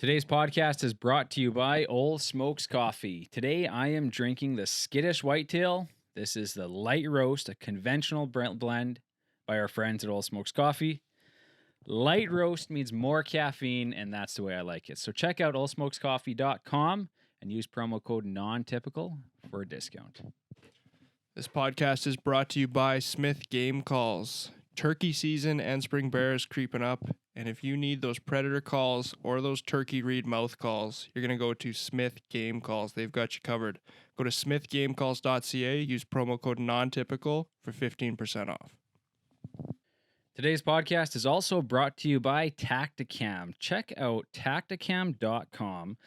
Today's podcast is brought to you by Old Smokes Coffee. Today I am drinking the Skittish Whitetail. This is the light roast, a conventional blend by our friends at Old Smokes Coffee. Light roast means more caffeine, and that's the way I like it. So check out oldsmokescoffee.com and use promo code NONTYPICAL for a discount. This podcast is brought to you by Smith Game Calls. Turkey season and spring bear is creeping up, and if you need those predator calls or those turkey reed mouth calls, you're going to go to Smith Game Calls. They've got you covered. Go to smithgamecalls.ca, use promo code NONTYPICAL for 15% off. Today's podcast is also brought to you by Tacticam. Check out tacticam.com.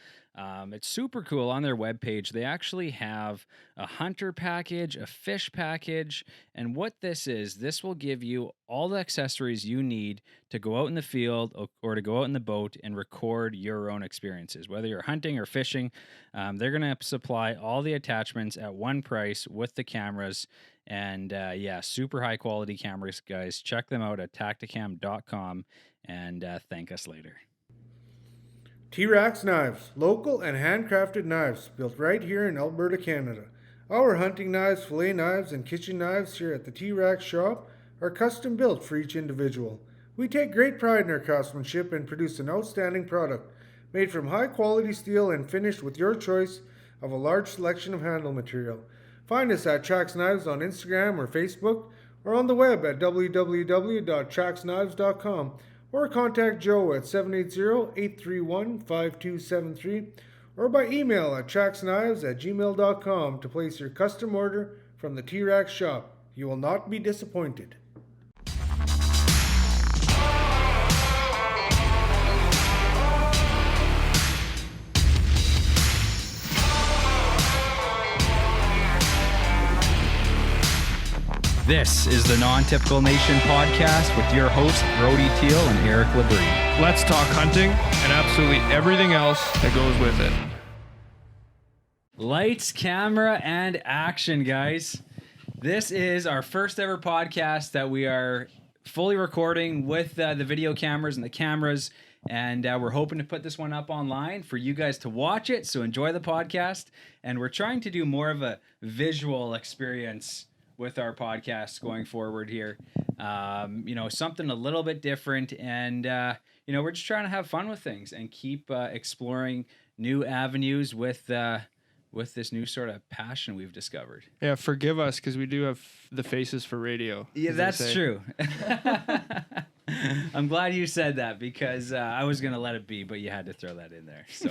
It's super cool on their webpage. They actually have a hunter package, a fish package, and what this will give you all the accessories you need to go out in the field or to go out in the boat and record your own experiences. Whether you're hunting or fishing, they're going to supply all the attachments at one price with the cameras. And super high quality cameras, guys. Check them out at tacticam.com and thank us later. T-Rex Knives, local and handcrafted knives built right here in Alberta, Canada. Our hunting knives, fillet knives, and kitchen knives here at the T-Rex shop are custom built for each individual. We take great pride in our craftsmanship and produce an outstanding product made from high quality steel and finished with your choice of a large selection of handle material. Find us at Trax Knives on Instagram or Facebook, or on the web at www.traxknives.com, or contact Joe at 780-831-5273, or by email at traxknives@gmail.com to place your custom order from the T-Rex shop. You will not be disappointed. This is the Non-Typical Nation podcast with your hosts, Brody Teal and Eric Labrie. Let's talk hunting and absolutely everything else that goes with it. Lights, camera, and action, guys. This is our first ever podcast that we are fully recording with the video cameras and the cameras. And we're hoping to put this one up online for you guys to watch it. So enjoy the podcast. And we're trying to do more of a visual experience with our podcast going forward here. Something a little bit different. And, we're just trying to have fun with things and keep exploring new avenues with this new sort of passion we've discovered. Yeah, forgive us because we do have the faces for radio. Yeah, that's true. I'm glad you said that because I was going to let it be, but you had to throw that in there. So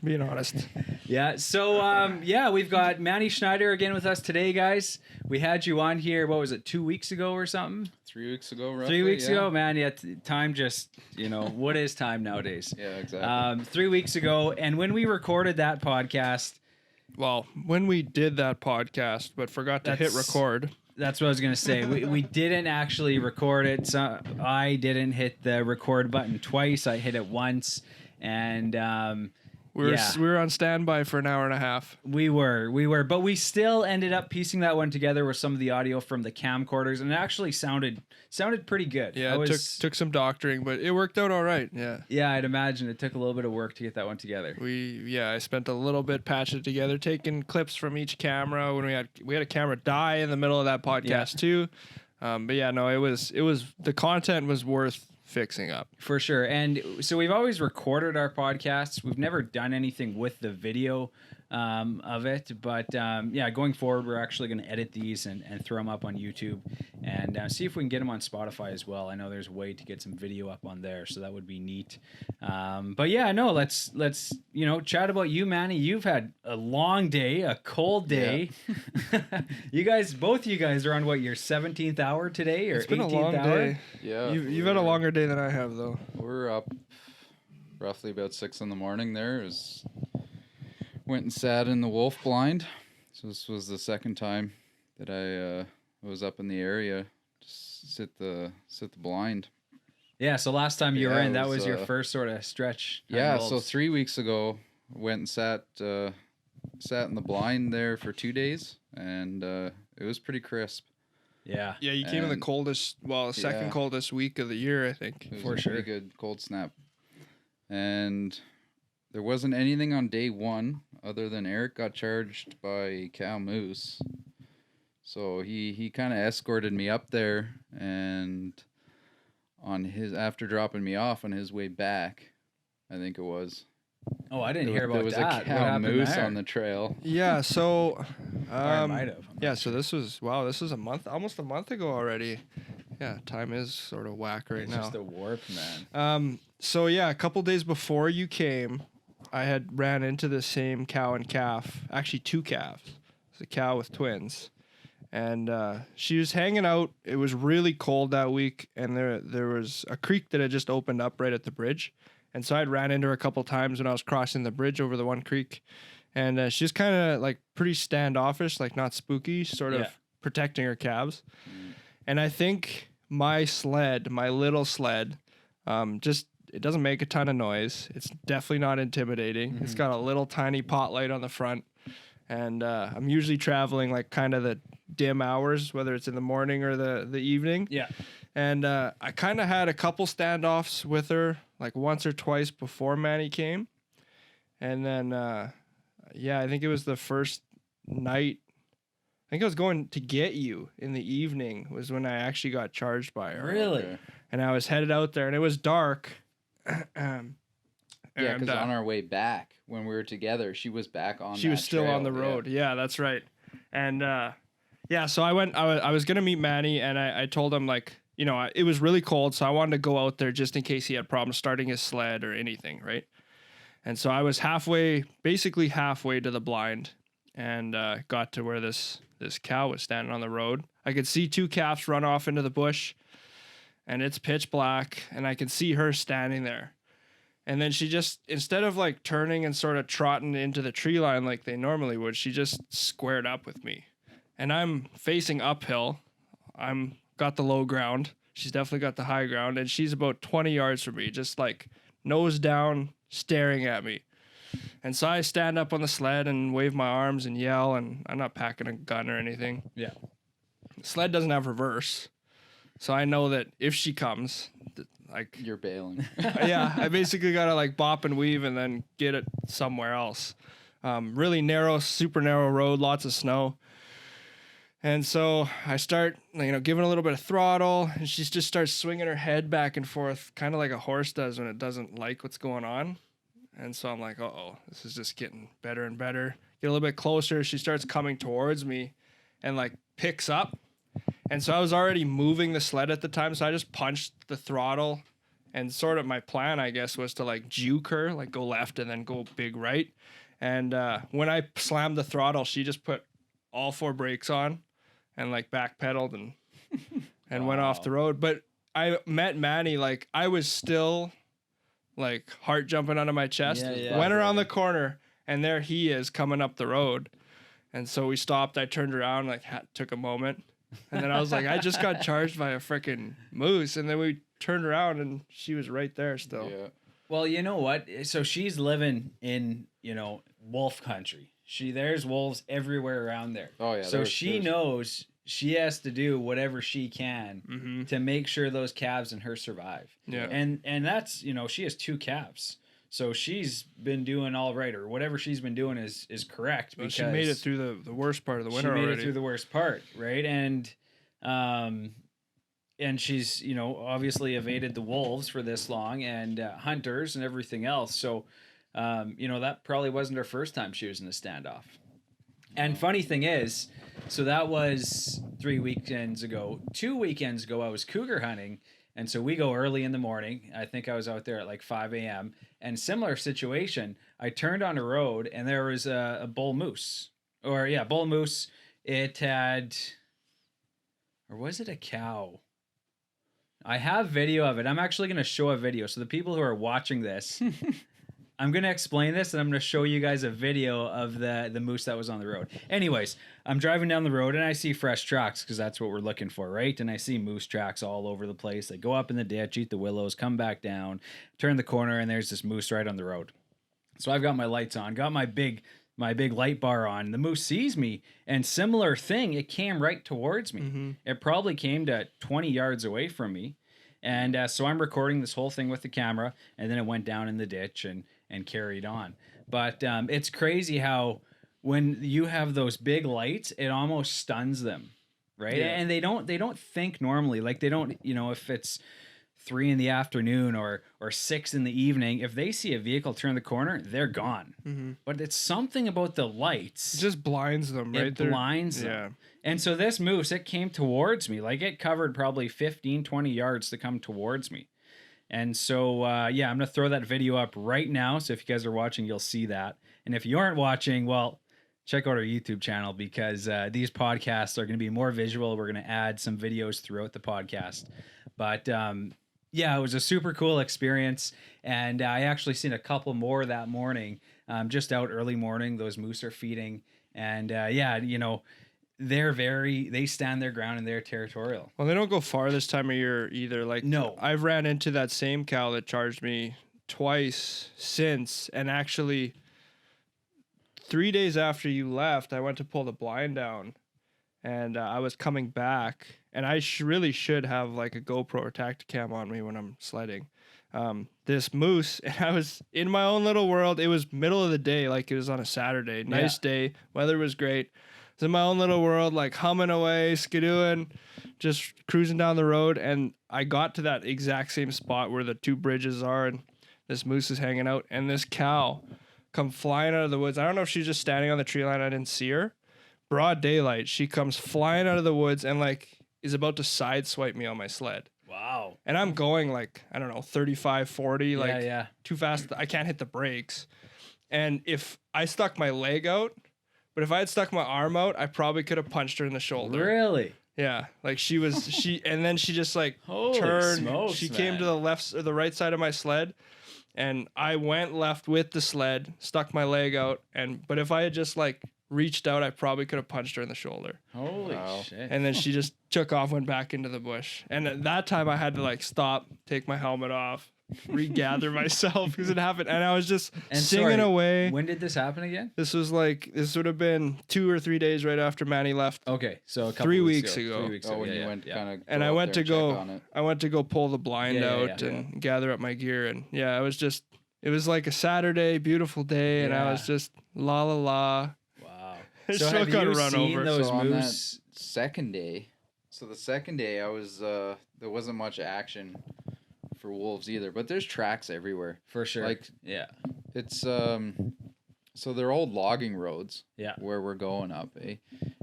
being honest. Yeah. So, we've got Manni Schneider again with us today, guys. We had you on here, what was it, 2 weeks ago or something? 3 weeks ago, roughly. 3 weeks ago, man. Yeah, time just, what is time nowadays? Yeah, exactly. 3 weeks ago. And when we recorded that podcast. Well, when we did that podcast, but forgot to hit record. That's what I was going to say. We didn't actually record it. So I didn't hit the record button twice. I hit it once. And we were on standby for an hour and a half. We were, but we still ended up piecing that one together with some of the audio from the camcorders, and it actually sounded pretty good. Yeah, it took some doctoring, but it worked out all right. Yeah, I'd imagine it took a little bit of work to get that one together. I spent a little bit patching it together, taking clips from each camera when we had a camera die in the middle of that podcast too. It was the content was worth fixing up for sure. And so we've always recorded our podcasts. We've never done anything with the video of it, but going forward, we're actually going to edit these and throw them up on YouTube and see if we can get them on Spotify as well. I know there's a way to get some video up on there, so that would be neat. Let's chat about you, Manni. You've had a long day, a cold day. Yeah. Both you guys are on your 17th hour today, or 18th hour? It's been a long day. Yeah, you've had a longer day than I have, though. We're up roughly about 6 a.m. there. Went and sat in the wolf blind. So this was the second time that I was up in the area. Just sit the blind. Yeah, so last time you were in, that was your first sort of stretch. Yeah, so 3 weeks ago, went and sat in the blind there for 2 days, and it was pretty crisp. Yeah. Yeah, you came in the coldest, second coldest week of the year, I think. It was a pretty good cold snap. and there wasn't anything on day one other than Eric got charged by cow moose. So he kind of escorted me up there, and after dropping me off on his way back, I think it was. Oh, I didn't hear about there was that. a What cow happened moose there? on the trail. Yeah, so Or I might have. I'm yeah, not so this was almost a month ago already. Yeah, time is sort of whack right It's now. just a warp, man. So yeah, a couple days before you came, I had ran into the same cow and calf, actually 2 calves. It's a cow with twins. And she was hanging out. It was really cold that week, and there was a creek that had just opened up right at the bridge. And so I'd ran into her a couple times when I was crossing the bridge over the one creek. And she's kind of like pretty standoffish, like not spooky, sort of protecting her calves. And I think my little sled, it doesn't make a ton of noise. It's definitely not intimidating. It's got a little tiny pot light on the front. And I'm usually traveling like kind of the dim hours, whether it's in the morning or the evening. Yeah. And I kind of had a couple standoffs with her, like once or twice before Manni came. And then, I think it was the first night. I think I was going to get you in the evening was when I actually got charged by her. Really? Okay. And I was headed out there, and it was dark. Yeah, because on our way back, when we were together, she was back on she that was still on trail, the road. Yeah, that's right. And so I went. I was gonna meet Manni, and I told him like, it was really cold, so I wanted to go out there just in case he had problems starting his sled or anything, right? And so I was basically halfway to the blind, and got to where this cow was standing on the road. I could see 2 calves run off into the bush, and it's pitch black, and I can see her standing there. And then she just, instead of like turning and sort of trotting into the tree line like they normally would, she just squared up with me. And I'm facing uphill. I'm got the low ground. She's definitely got the high ground. And she's about 20 yards from me, just like nose down, staring at me. And so I stand up on the sled and wave my arms and yell, and I'm not packing a gun or anything. Yeah. The sled doesn't have reverse. So I know that if she comes, like, You're bailing. yeah, I basically got to like bop and weave and then get it somewhere else. Really narrow, super narrow road, lots of snow. And so I start, giving a little bit of throttle, and she just starts swinging her head back and forth, kind of like a horse does when it doesn't like what's going on. And so I'm like, uh-oh, this is just getting better and better. Get a little bit closer. She starts coming towards me and like picks up. And so I was already moving the sled at the time, so I just punched the throttle, and sort of my plan, I guess, was to like juke her, like go left and then go big right. And when I slammed the throttle, she just put all 4 brakes on and like backpedaled and went off the road. But I met Manni, like I was still like heart jumping out of my chest, went around the corner, and there he is coming up the road. And so we stopped. I turned around, like took a moment. And then I was like, I just got charged by a freaking moose. And then we turned around and she was right there still. Yeah. Well, you know what? So she's living in, wolf country. There's wolves everywhere around there. Oh, yeah. So she knows she has to do whatever she can to make sure those calves and her survive. Yeah. And that's, she has 2 calves. So she's been doing all right, or whatever she's been doing is correct. Well, because she made it through the worst part of the winter she made already. it through the worst part, right? And she's, obviously evaded the wolves for this long, and hunters and everything else. So, that probably wasn't her first time she was in a standoff. And funny thing is, so that was 3 weekends ago. 2 weekends ago, I was cougar hunting. And so we go early in the morning. I think I was out there at like 5 a.m. And similar situation, I turned on a road and there was a bull moose. Bull moose. It had, or was it a cow? I have video of it. I'm actually going to show a video. So the people who are watching this, I'm going to explain this, and I'm going to show you guys a video of the moose that was on the road. Anyways, I'm driving down the road and I see fresh tracks, because that's what we're looking for, right? And I see moose tracks all over the place. They go up in the ditch, eat the willows, come back down, turn the corner, and there's this moose right on the road. So I've got my lights on, got my big light bar on. The moose sees me, and similar thing, it came right towards me. It probably came to 20 yards away from me. And so I'm recording this whole thing with the camera, and then it went down in the ditch and carried on. But it's crazy how when you have those big lights, it almost stuns them, right? Yeah. And they don't think normally. Like they don't, if it's 3 PM or 6 PM, if they see a vehicle turn the corner, they're gone. Mm-hmm. But it's something about the lights. It just blinds them, right? It blinds them. Yeah. And so this moose, it came towards me. Like it covered probably 15, 20 yards to come towards me. And so, I'm going to throw that video up right now. So if you guys are watching, you'll see that. And if you aren't watching, well, check out our YouTube channel because these podcasts are going to be more visual. We're going to add some videos throughout the podcast. But it was a super cool experience. And I actually seen a couple more that morning, just out early morning. Those moose are feeding. And they stand their ground and they're territorial. Well, they don't go far this time of year either. Like, no, I've ran into that same cow that charged me twice since. And actually, 3 days after you left, I went to pull the blind down and I was coming back. And I really should have like a GoPro or Tacticam on me when I'm sledding. This moose, and I was in my own little world. It was middle of the day, like it was on a Saturday. Nice day. Weather was great. I was in my own little world, like humming away, skidooing, just cruising down the road. And I got to that exact same spot where the 2 bridges are, and this moose is hanging out. And this cow come flying out of the woods. I don't know if she's just standing on the tree line. I didn't see her. Broad daylight. She comes flying out of the woods and like is about to sideswipe me on my sled. Wow. And I'm going like, I don't know, 35, 40, like too fast. I can't hit the brakes. And if I stuck my leg out, but if I had stuck my arm out, I probably could have punched her in the shoulder. Really? Yeah. Like and then she just like Holy turned. smokes, She came to the left or the right side of my sled. And I went left with the sled, stuck my leg out. But if I had just like reached out, I probably could have punched her in the shoulder. Holy shit. And then she just took off, went back into the bush. And at that time I had to like stop, take my helmet off, regather myself because it happened. And I was just singing away. When did this happen again? This would have been 2 or 3 days right after Manni left. Okay. So a couple 3 weeks weeks ago. 3 weeks Oh, ago. when you went kind of. And I went to go pull the blind out and gather up my gear. And it was like a Saturday, beautiful day. And I was just la la la. Wow. So have you seen those on that moose? second day? So the second day, I was there wasn't much action for wolves either, but there's tracks everywhere For sure. Like, it's so they're old logging roads. Yeah. Where we're going up,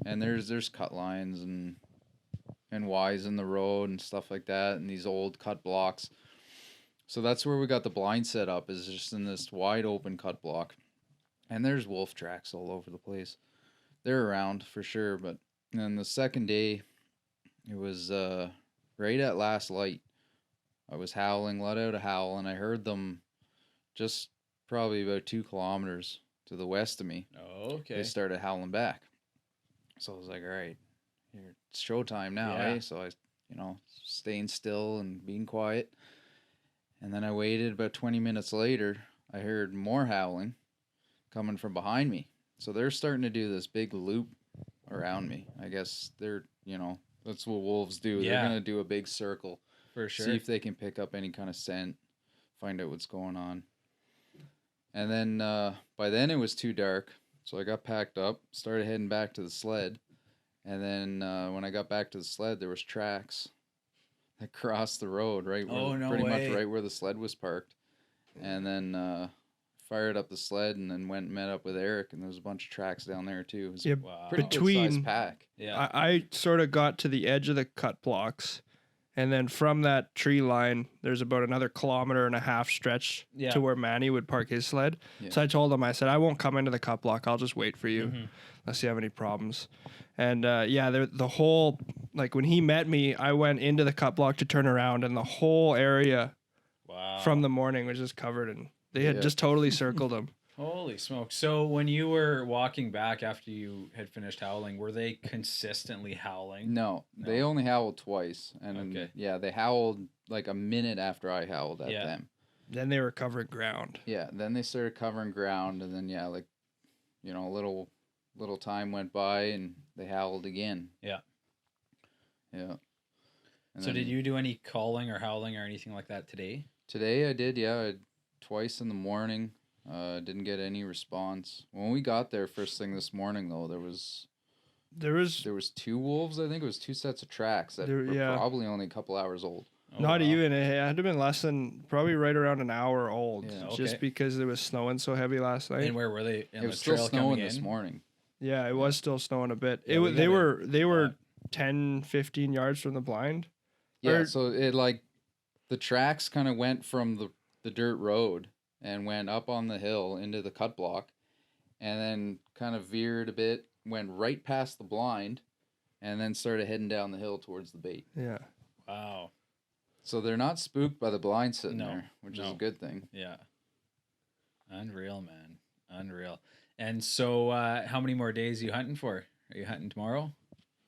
and there's cut lines and Ys in the road and stuff like that, and these old cut blocks. So that's where we got the blind set up, is just in this wide open cut block, and there's wolf tracks all over the place. They're around for sure, but then the second day, it was right at last light. I was howling, let out a howl, and I heard them just probably about 2 kilometers to the west of me. Oh, okay. They started howling back. So I was like, all right, it's showtime now, So I, staying still and being quiet. And then I waited about 20 minutes later. I heard more howling coming from behind me. So they're starting to do this big loop around me. I guess they're, that's what wolves do. Yeah. They're going to do a big circle. For sure. See if they can pick up any kind of scent, find out what's going on. And then by then it was too dark. So I got packed up, started heading back to the sled. And then when I got back to the sled, there was tracks that crossed the road, right? Pretty much right where the sled was parked. And then fired up the sled and then went and met up with Eric, and there was a bunch of tracks down there too. It was pretty good size pack. Yeah. I sort of got to the edge of the cut blocks, and then from that tree line, there's about another 1.5 kilometer stretch to where Manni would park his sled. Yeah. So I told him, I said, I won't come into the cut block. I'll just wait for you unless you have any problems. And the whole, like when he met me, I went into the cut block to turn around, and the whole area from the morning was just covered in. They had just totally circled him. Holy smoke. So when you were walking back after you had finished howling, were they consistently howling? No. They only howled twice. And they howled like a minute after I howled at them. Then they were covering ground. Yeah, then they started covering ground, and then a little time went by and they howled again. Yeah. Yeah. And So then did you do any calling or howling or anything like that today? Today I did, yeah, twice in the morning. Didn't get any response. When we got there first thing this morning, though, there was 2 wolves. I think it was 2 sets of tracks that were probably only a couple hours old. Oh, not even. It had to have been less than probably right around an hour old. Yeah. Just because it was snowing so heavy last night. And where were they? It was still snowing this morning. Yeah, it was still snowing a bit. Yeah, They were 10, 15 yards from the blind. Yeah, so it like the tracks kind of went from the dirt road and went up on the hill into the cut block, and then kind of veered a bit, went right past the blind, and then started heading down the hill towards the bait. Yeah. Wow. So they're not spooked by the blind sitting No, there, which is no. a good thing. Yeah. Unreal, man. Unreal. And so how many more days are you hunting for? Are you hunting tomorrow?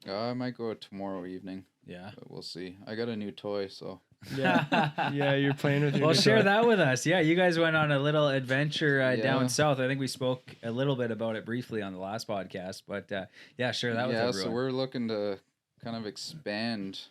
I might go tomorrow evening, Yeah. but we'll see. I got a new toy, so Yeah. Yeah, you're playing with your Well, new share toy. that with us. Yeah, you guys went on a little adventure Yeah. down south. I think we spoke a little bit about it briefly on the last podcast, but yeah, share that with everyone. so we're looking to kind of expand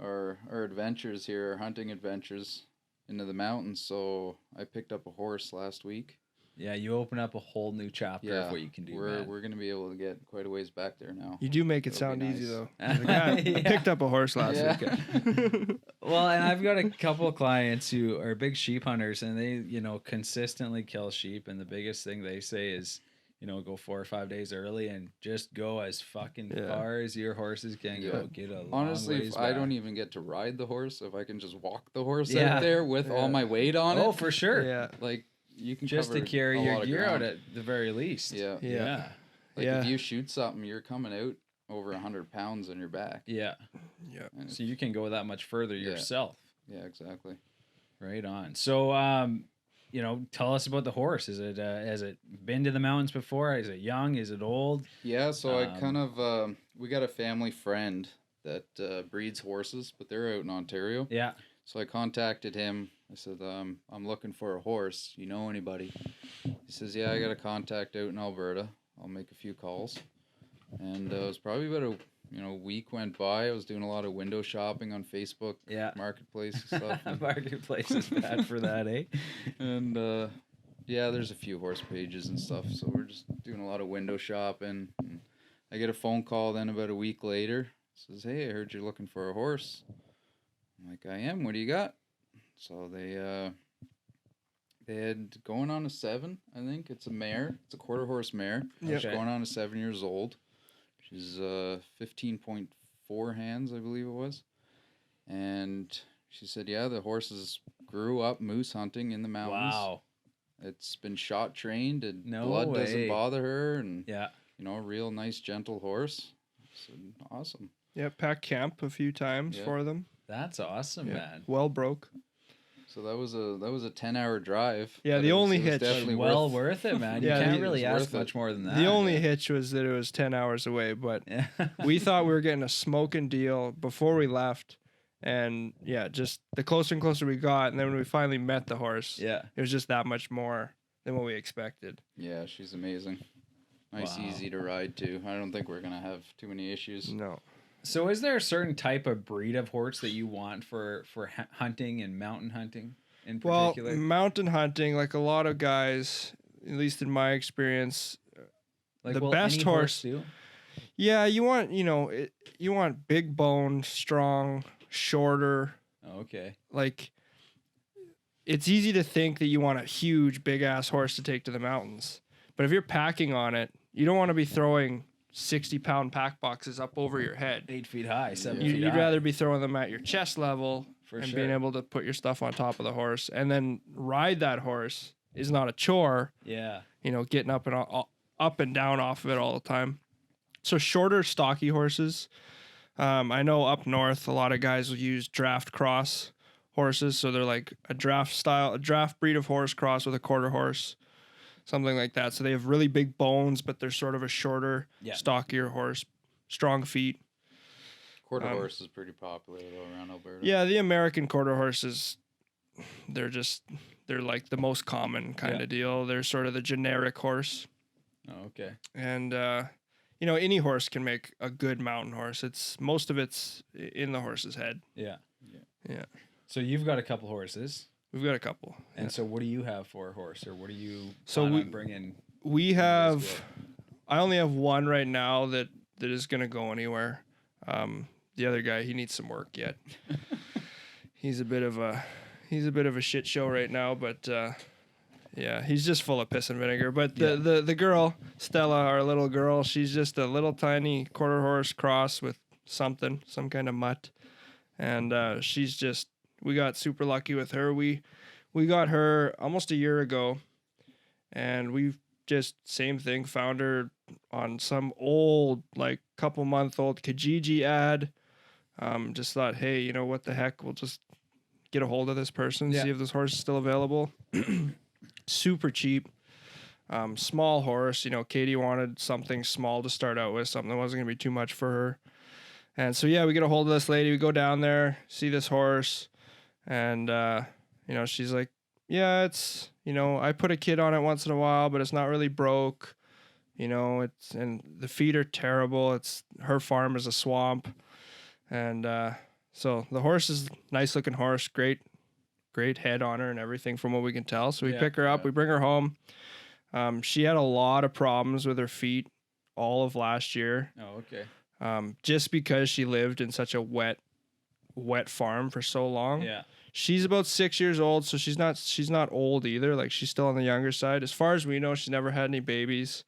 our adventures here, our hunting adventures into the mountains. So I picked up a horse last week. Yeah, you open up a whole new chapter of what you can do. We're gonna be able to get quite a ways back there now. You do make it It'll be sound easy, nice. though. The guy Yeah. picked up a horse last Yeah. weekend. Well, and I've got a couple of clients who are big sheep hunters, and they, consistently kill sheep. And the biggest thing they say is, go 4 or 5 days early and just go as fucking far as your horses can go. Get a long Honestly, ways if I back. don't even get to ride the horse, if I can just walk the horse Yeah. out there with all my weight on it, Oh, for sure. Yeah. like you can Just to cover carry a your lot of gear out ground. at the very least. Yeah. Yeah. Like Yeah. if you shoot something, you're coming out over 100 pounds on your back. Yeah. Yeah. And So you can go that much further Yeah. yourself. yeah, exactly. Right on. So, tell us about the horse. Is it has it been to the mountains before? Is it young? Is it old? Yeah, so I kind of we got a family friend that breeds horses, but they're out in Ontario. Yeah. So I contacted him. I said, I'm looking for a horse. You know anybody? He says, yeah, I got a contact out in Alberta. I'll make a few calls. And it was probably about a week went by. I was doing a lot of window shopping on Facebook, Yeah. Marketplace and stuff. Marketplace is bad for that, eh? And there's a few horse pages and stuff. So we're just doing a lot of window shopping. And I get a phone call then about a week later. Says, hey, I heard you're looking for a horse. I'm like, I am. What do you got? So they had going on a 7, I think. It's a mare. It's a quarter horse mare. Yep. She's going on to 7 years old. She's 15.4 hands, I believe it was. And she said, yeah, the horses grew up moose hunting in the mountains. Wow. It's been shot trained and No blood way. doesn't bother her. And, Yeah. a real nice, gentle horse. I said, awesome. Yeah, packed camp a few times Yeah. for them. That's awesome, Yeah. man. Well broke. So that was a 10-hour drive. Yeah, but the it was- only it was hitch- definitely Well worth it, man. You Yeah, can't it really was ask worth much it. more than that. The only hitch was that it was 10 hours away, but Yeah. we thought we were getting a smoking deal before we left. And yeah, just the closer and closer we got, and then when we finally met the horse, Yeah. it was just that much more than what we expected. Yeah, she's amazing. Nice, Wow. easy to ride too. I don't think we're gonna have too many issues. No. So, is there a certain type of breed of horse that you want for hunting and mountain hunting in Well, particular? mountain hunting, like a lot of guys, at least in my experience, Like, the will best any horse- do? yeah, you want, you want big bone, strong, shorter. Oh, okay. Like, it's easy to think that you want a huge, big ass horse to take to the mountains. But if you're packing on it, you don't want to be throwing 60-pound pack boxes up over your head. 8 feet high, 7 You, feet you'd high. rather be throwing them at your chest level For and sure. being able to put your stuff on top of the horse. And then ride that horse is not a chore, Yeah. getting up and down off of it all the time. So shorter, stocky horses. I know up north, a lot of guys will use draft cross horses. So they're like a draft breed of horse cross with a quarter horse, something like that. So they have really big bones, but they're sort of a shorter, Yeah. stockier horse, strong feet. Quarter horse is pretty popular though around Alberta. Yeah, the American quarter horses, they're like the most common kind Yeah. of deal. They're sort of the generic horse. Oh, okay. And any horse can make a good mountain horse. Most of it's in the horse's head. Yeah. Yeah. So you've got a couple horses. We've got a couple. And so what do you have for a horse, or what do you So plan we- on bringing? We have, I only have one right now that is going to go anywhere. The other guy, he needs some work yet. He's a bit of a shit show right now, but yeah, he's just full of piss and vinegar. But the girl, Stella, our little girl, she's just a little tiny quarter horse cross with some kind of mutt. And we got super lucky with her. We got her almost a year ago, and we've just same thing, found her on some old, like couple-month-old Kijiji ad. Just thought, hey, what the heck? We'll just get a hold of this person, see if this horse is still available. Super cheap. Small horse. Katie wanted something small to start out with, something that wasn't going to be too much for her. And so, we get a hold of this lady. We go down there, see this horse. And, she's like, yeah, it's, I put a kid on it once in a while, but it's not really broke. And the feet are terrible. Her farm is a swamp. And so the horse is a nice looking horse, great head on her and everything from what we can tell. So we pick her up, we bring her home. She had a lot of problems with her feet all of last year. Oh, okay. Just because she lived in such a wet farm for so long. Yeah. She's about 6 years old, so she's not old either. Like, she's still on the younger side. As far as we know, she's never had any babies.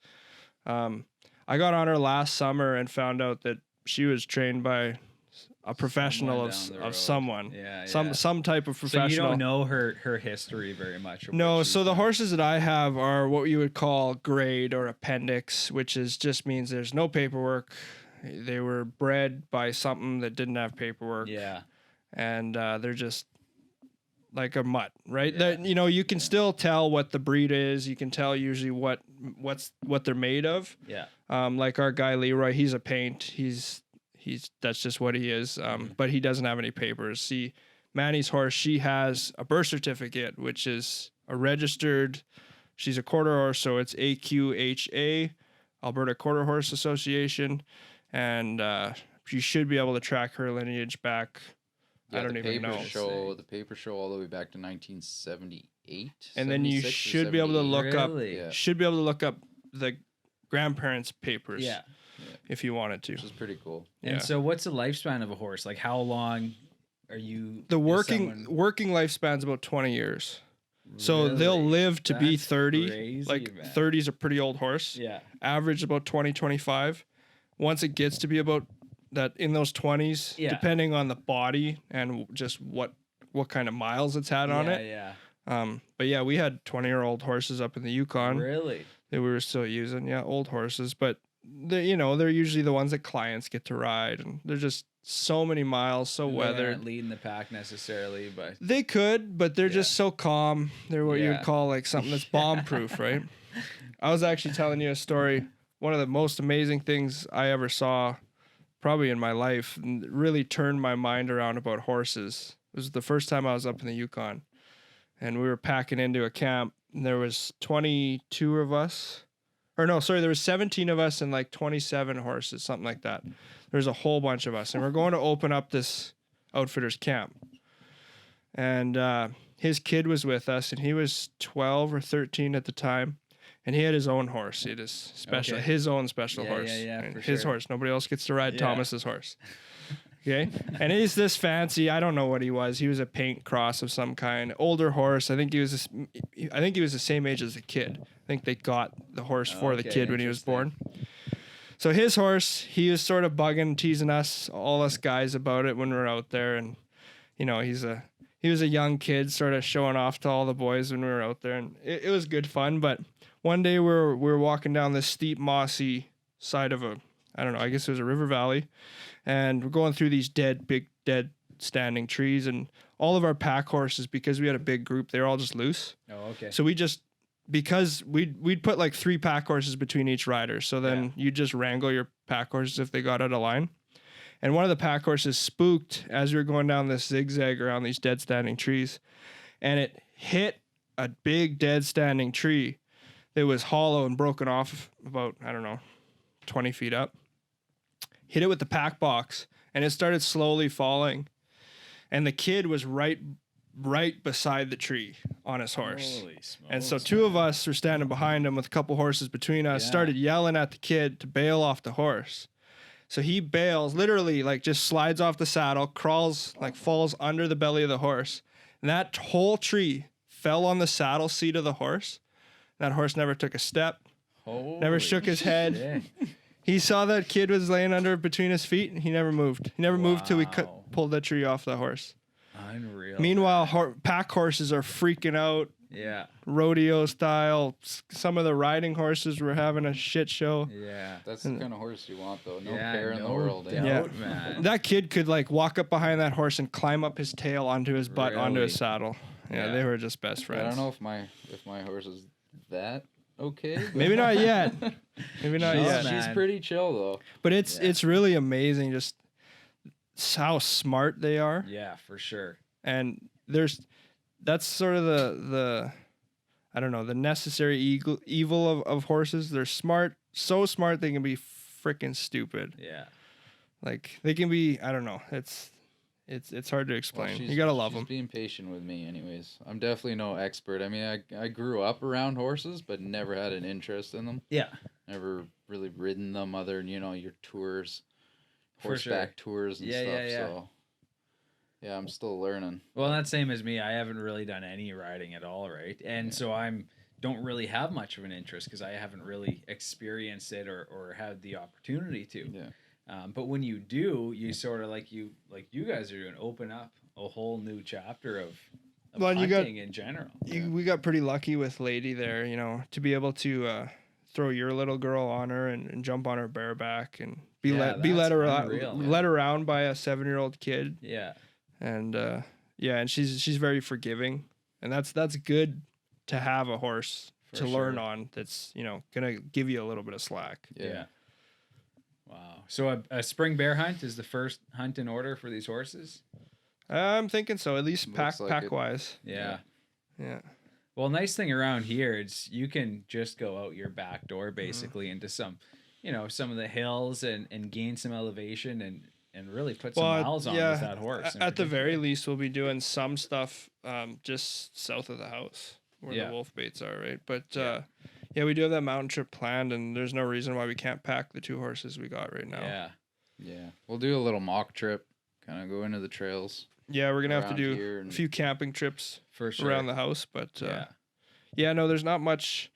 I got on her last summer and found out that she was trained by a professional of someone. Yeah. Some type of professional. So you don't know her history very much. No, so the horses that I have are what you would call grade or appendix, which just means there's no paperwork. They were bred by something that didn't have paperwork. Yeah. And they're just like a mutt, right? Yeah. You can still tell what the breed is. You can tell usually what they're made of. Yeah. Like our guy Leroy, he's a paint. He's that's just what he is. But he doesn't have any papers. See, Manni's horse, she has a birth certificate, which is a registered. She's a quarter horse, so it's AQHA, Alberta Quarter Horse Association, and you should be able to track her lineage back. I don't even know. The papers show all the way back to 1978. And then you should be able to look up. Yeah. Should be able to look up the grandparents' papers. Yeah. If you wanted to. Which is pretty cool. And so, what's the lifespan of a horse? Like, how long are you? The working lifespan's about 20 years. So they'll live to be 30. Crazy, like man. 30 is a pretty old horse. Yeah. Average about 20, 25. Once it gets to be about that in those 20s, depending on the body and just what kind of miles it's had on it. Yeah. But yeah, we had 20-year-old horses up in the Yukon. Really? That we were still using. Yeah, old horses, but they're usually the ones that clients get to ride, and they're just so many miles, so weathered. They aren't leading the pack necessarily, but they could, but they're just so calm. They're what you would call like something that's bomb-proof, right? I was actually telling you a story. One of the most amazing things I ever saw, probably in my life, and really turned my mind around about horses. It was the first time I was up in the Yukon, and we were packing into a camp, and there was 22 of us. Or no, sorry, there was 17 of us and like 27 horses, something like that. There's a whole bunch of us, and we're going to open up this outfitter's camp. And his kid was with us, and he was 12 or 13 at the time, and he had his own horse. He had his own special horse. Yeah, for his sure. horse. Nobody else gets to ride Thomas's horse. Okay, and he's this fancy. I don't know what he was. He was a paint cross of some kind. Older horse. I think he was the same age as the kid. I think they got the horse for the kid when he was born. So his horse, he was sort of bugging, teasing all us guys about it when we were out there, and he was a young kid, sort of showing off to all the boys when we were out there, and it was good fun. But one day we were walking down this steep, mossy side of I guess it was a river valley. And we're going through these big dead standing trees, and all of our pack horses, because we had a big group, they were all just loose. Oh, okay. So because we'd put like 3 pack horses between each rider. So then you just wrangle your pack horses if they got out of line. And one of the pack horses spooked as we were going down this zigzag around these dead standing trees, and it hit a big dead standing tree that was hollow and broken off about, 20 20 feet up. Hit it with the pack box, and it started slowly falling. And the kid was right beside the tree on his horse. Holy smokes, And so two of us were standing behind him with a couple horses between us, started yelling at the kid to bail off the horse. So he bails, literally like just slides off the saddle, crawls, like falls under the belly of the horse. And that whole tree fell on the saddle seat of the horse. That horse never took a step, never shook his head. shit. He saw that kid was laying under between his feet, and he never moved. He never moved till we Wow. pulled that tree off the horse. Unreal. Meanwhile, pack horses are freaking out, Yeah. rodeo style. Some of the riding horses were having a shit show. Yeah. That's the kind of horse you want, though. No Yeah, care in the no world. doubt, Eh? Yeah. man. That kid could like walk up behind that horse and climb up his tail onto his butt onto his Really? saddle. Yeah, Yeah. they were just best I friends. don't know if my horse is that okay. but- Maybe not yet. Maybe not No, yet. man. She's pretty chill though. But it's really amazing just how smart they are. Yeah, for sure. And that's sort of the I don't know, the necessary evil of horses. They're smart, so smart they can be freaking stupid. Yeah. Like they can be, I don't know. It's hard to Well, explain. You gotta love she's them. being patient with me, anyways. I'm definitely no expert. I mean, I grew up around horses, but never had an interest in them. Yeah. Never really ridden them other than your tours, For sure. horseback tours and Yeah, stuff. yeah, yeah. So yeah, I'm still learning. Well, that's same as me. I haven't really done any riding at all, right? And so don't really have much of an interest because I haven't really experienced it or had the opportunity to. Yeah. But when you do, you sort of like you guys are doing, open up a whole new chapter of Well, and you got- hunting in general. We got pretty lucky with Lady there, to be able to throw your little girl on her and jump on her bareback and be Yeah, led that's around, unreal, man. led around by a 7-year-old kid. Yeah. And and she's very forgiving, and that's good to have a horse For to learn sure. on. That's gonna give you a little bit of slack. Yeah. Wow. So a spring bear hunt is the first hunt in order for these horses? I'm thinking so, at least pack Looks like it. wise. Yeah. Yeah. Well, nice thing around here is you can just go out your back door basically into some of the hills and gain some elevation and really put some miles on with that horse. in At the very particular. least, we'll be doing some stuff just south of the house where Yeah. the wolf baits are, right? But Yeah. we do have that mountain trip planned, and there's no reason why we can't pack the 2 horses we got right now. Yeah. Yeah. We'll do a little mock trip. Kind of go into the trails. Yeah, we're gonna have to Around do here a and- few camping trips For sure. around the house, but yeah. no, there's not much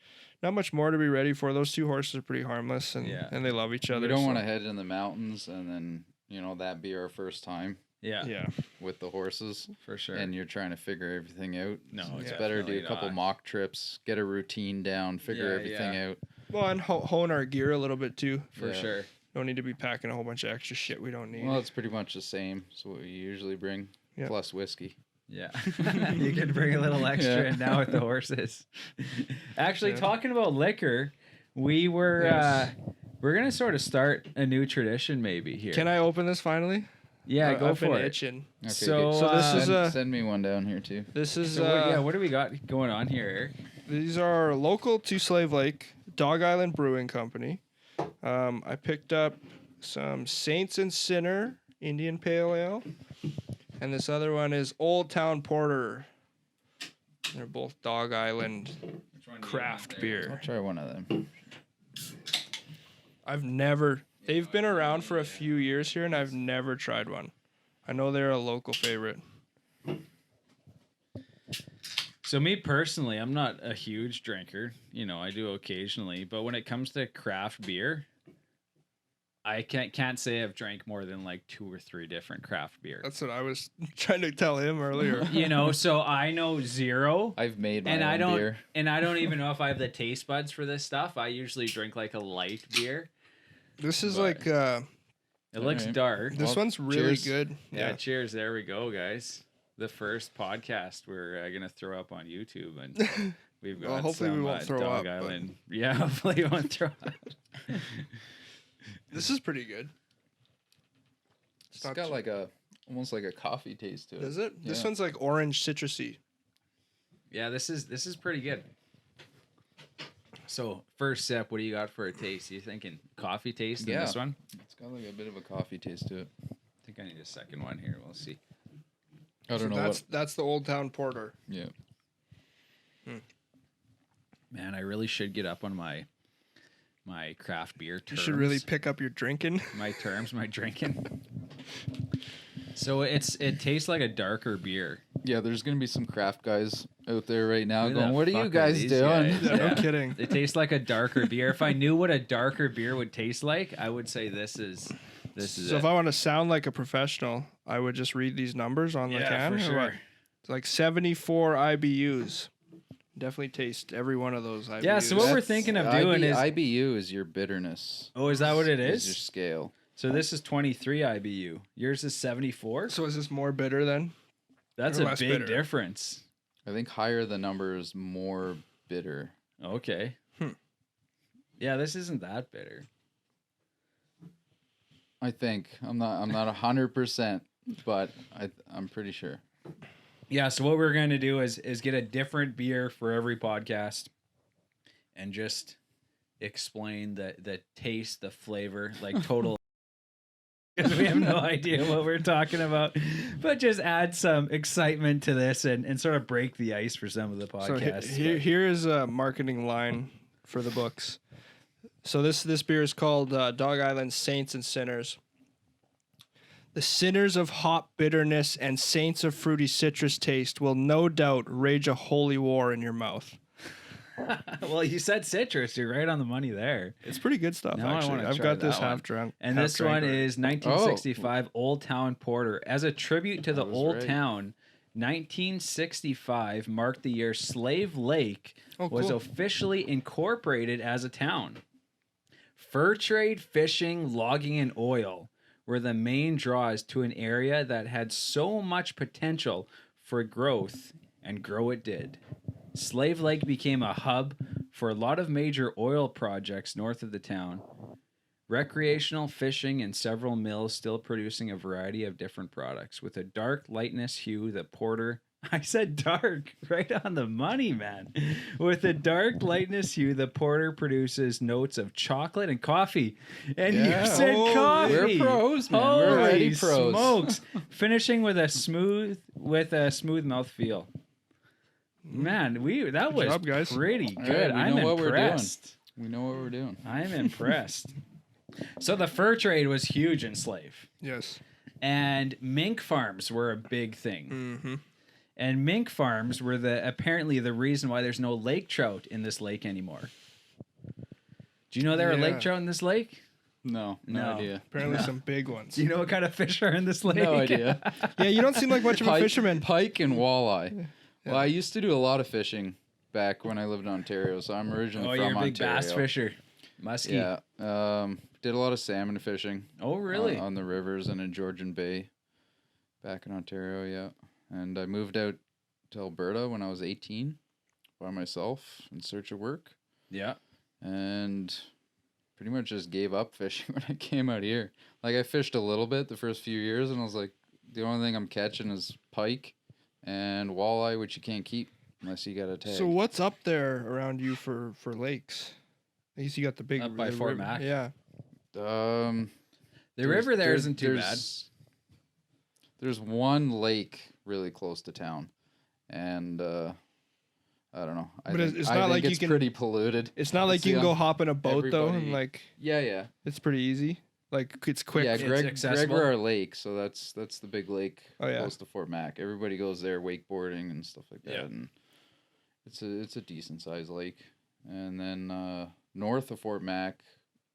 more to be ready for. Those 2 horses are pretty harmless, and Yeah. and they love each other. We don't so- want to head in the mountains and then that be our first time Yeah. Yeah, with the horses. For sure. And you're trying to figure everything out. No, So it's yeah, better to do definitely a couple not. mock trips, get a routine down, figure Yeah, everything yeah. out. well, and hone our gear a little bit too. For Yeah. sure. Don't need to be packing a whole bunch of extra shit we don't need. Well, it's pretty much the same. So what we usually bring, Yeah. plus whiskey. Yeah. You can bring a little extra Yeah. in now with the horses. Actually, Yeah. talking about liquor, we're going to sort of start a new tradition maybe here. Can I open this finally? Yeah, go I've for been it. itching. Okay, So, good. So this is send, a- send me one down here too. This is So what do we got going on here, Eric? these are local to Slave Lake, Dog Island Brewing Company. I picked up some Saints and Sinner Indian Pale Ale, and this other one is Old Town Porter. They're both Dog Island craft I'll beer. try one of them. They've been around for a few years here, and I've never tried one. I know they're a local favorite. So me personally, I'm not a huge drinker. I do occasionally, but when it comes to craft beer, I can't say I've drank more than like 2 or 3 different craft beer. That's what I was trying to tell him earlier. So I know zero. I've made my And I own don't beer. and I don't even know if I have the taste buds for this stuff. I usually drink like a light beer. This is But- like It looks Alright. dark. this Well, one's really cheers. good. Yeah, cheers. There we go, guys. The first podcast we're gonna throw up on YouTube, and we've got Well, hopefully we some, won't throw Dog up, but- Island. Yeah, hopefully we won't throw up. This is pretty good. It's got like almost like a coffee taste to it. Is it? This Yeah. one's like orange citrusy. Yeah, this is pretty good. So first sip, what do you got for a taste? You thinking coffee taste in this one? It's got like a bit of a coffee taste to it. I think I need a second one here. We'll see. I don't know That's the Old Town Porter. Yeah. Man, I really should get up on my craft beer terms. You should really pick up your drinking. my drinking. So it tastes like a darker beer. Yeah, there's gonna be some craft guys out there right now Who going, the "What are fuck you guys these doing?" guys? Yeah, no kidding. It tastes like a darker beer. If I knew what a darker beer would taste like, I would say this is So if I want to sound like a professional, I would just read these numbers on the can. for or sure. what? It's like 74 IBUs. Definitely taste every one of those IBUs. Yeah, so what we're thinking of doing is IBU is your bitterness. Oh, is that what it Is your is? scale. So this is 23 IBU. Yours is 74. So is this more bitter then? That's or a less big bitter? difference. I think higher the number is more bitter. Okay. Yeah, this isn't that bitter. I think I'm not 100%, but I'm pretty sure. Yeah, so what we're going to do is get a different beer for every podcast and just explain the taste, the flavor, like total because we have no idea what we're talking about, but just add some excitement to this and sort of break the ice for some of the So podcasts. here is a marketing line for the books. So this beer is called Dog Island Saints and Sinners. The sinners of hop bitterness and saints of fruity citrus taste will no doubt rage a holy war in your mouth. Well, you said citrus. You're right on the money there. It's pretty good stuff, Now I actually. wanna I've try got this that one. half drunk. And half this drank one already. is 1965 Old Town Porter. As a tribute to the I was Old right. Town, 1965 marked the year Slave Lake was cool. officially incorporated as a town. Fur trade, fishing, logging, and oil were the main draws to an area that had so much potential for growth, and grow it did. Slave Lake became a hub for a lot of major oil projects north of the town. Recreational fishing and several mills still producing a variety of different products. With a dark lightness hue, the porter... I said dark, right on the money, man. With a dark lightness hue, the porter produces notes of chocolate and coffee. And Yeah. you said Oh, coffee. We're pros, man. We're Holy already pros. smokes. Finishing with a smooth mouth feel. Man, that was job, guys. pretty All good. right, we I'm know what we're doing. impressed. We know what we're doing. I'm impressed. So the fur trade was huge in Slave. Yes. And mink farms were a big thing. Mm-hmm. And mink farms were apparently the reason why there's no lake trout in this lake anymore. Do you know there are lake Yeah. trout in this lake? No No. idea. Apparently some big ones. Do you know what kind of fish are in this lake? No idea. Yeah, you don't seem like much of a fisherman. Pike and walleye. Well, I used to do a lot of fishing back when I lived in Ontario, so I'm originally Oh, from you're a big Ontario. bass fisher. Muskie. Yeah. Did a lot of salmon fishing. Oh, really? On the rivers and in Georgian Bay back in Ontario, yeah. And I moved out to Alberta when I was 18 by myself in search of work. Yeah. And pretty much just gave up fishing when I came out here. Like, I fished a little bit the first few years, and I was like, the only thing I'm catching is pike and walleye, which you can't keep unless you got a tag. So what's up there around you for lakes? I guess you got the big Up by the Fort river. Mac? Yeah. The river there isn't too bad. There's one lake really close to town, and I don't know. But it's not like you it's can- pretty polluted. It's not like It's you can the- go hop in a boat though, and everybody- like Yeah. it's pretty easy. Like it's quick. Yeah, It's Greg accessible. Gregoire Lake, so that's the big lake Oh, yeah. close to Fort Mac. Everybody goes there wakeboarding and stuff like that, Yeah. and it's a decent sized lake. And then north of Fort Mac,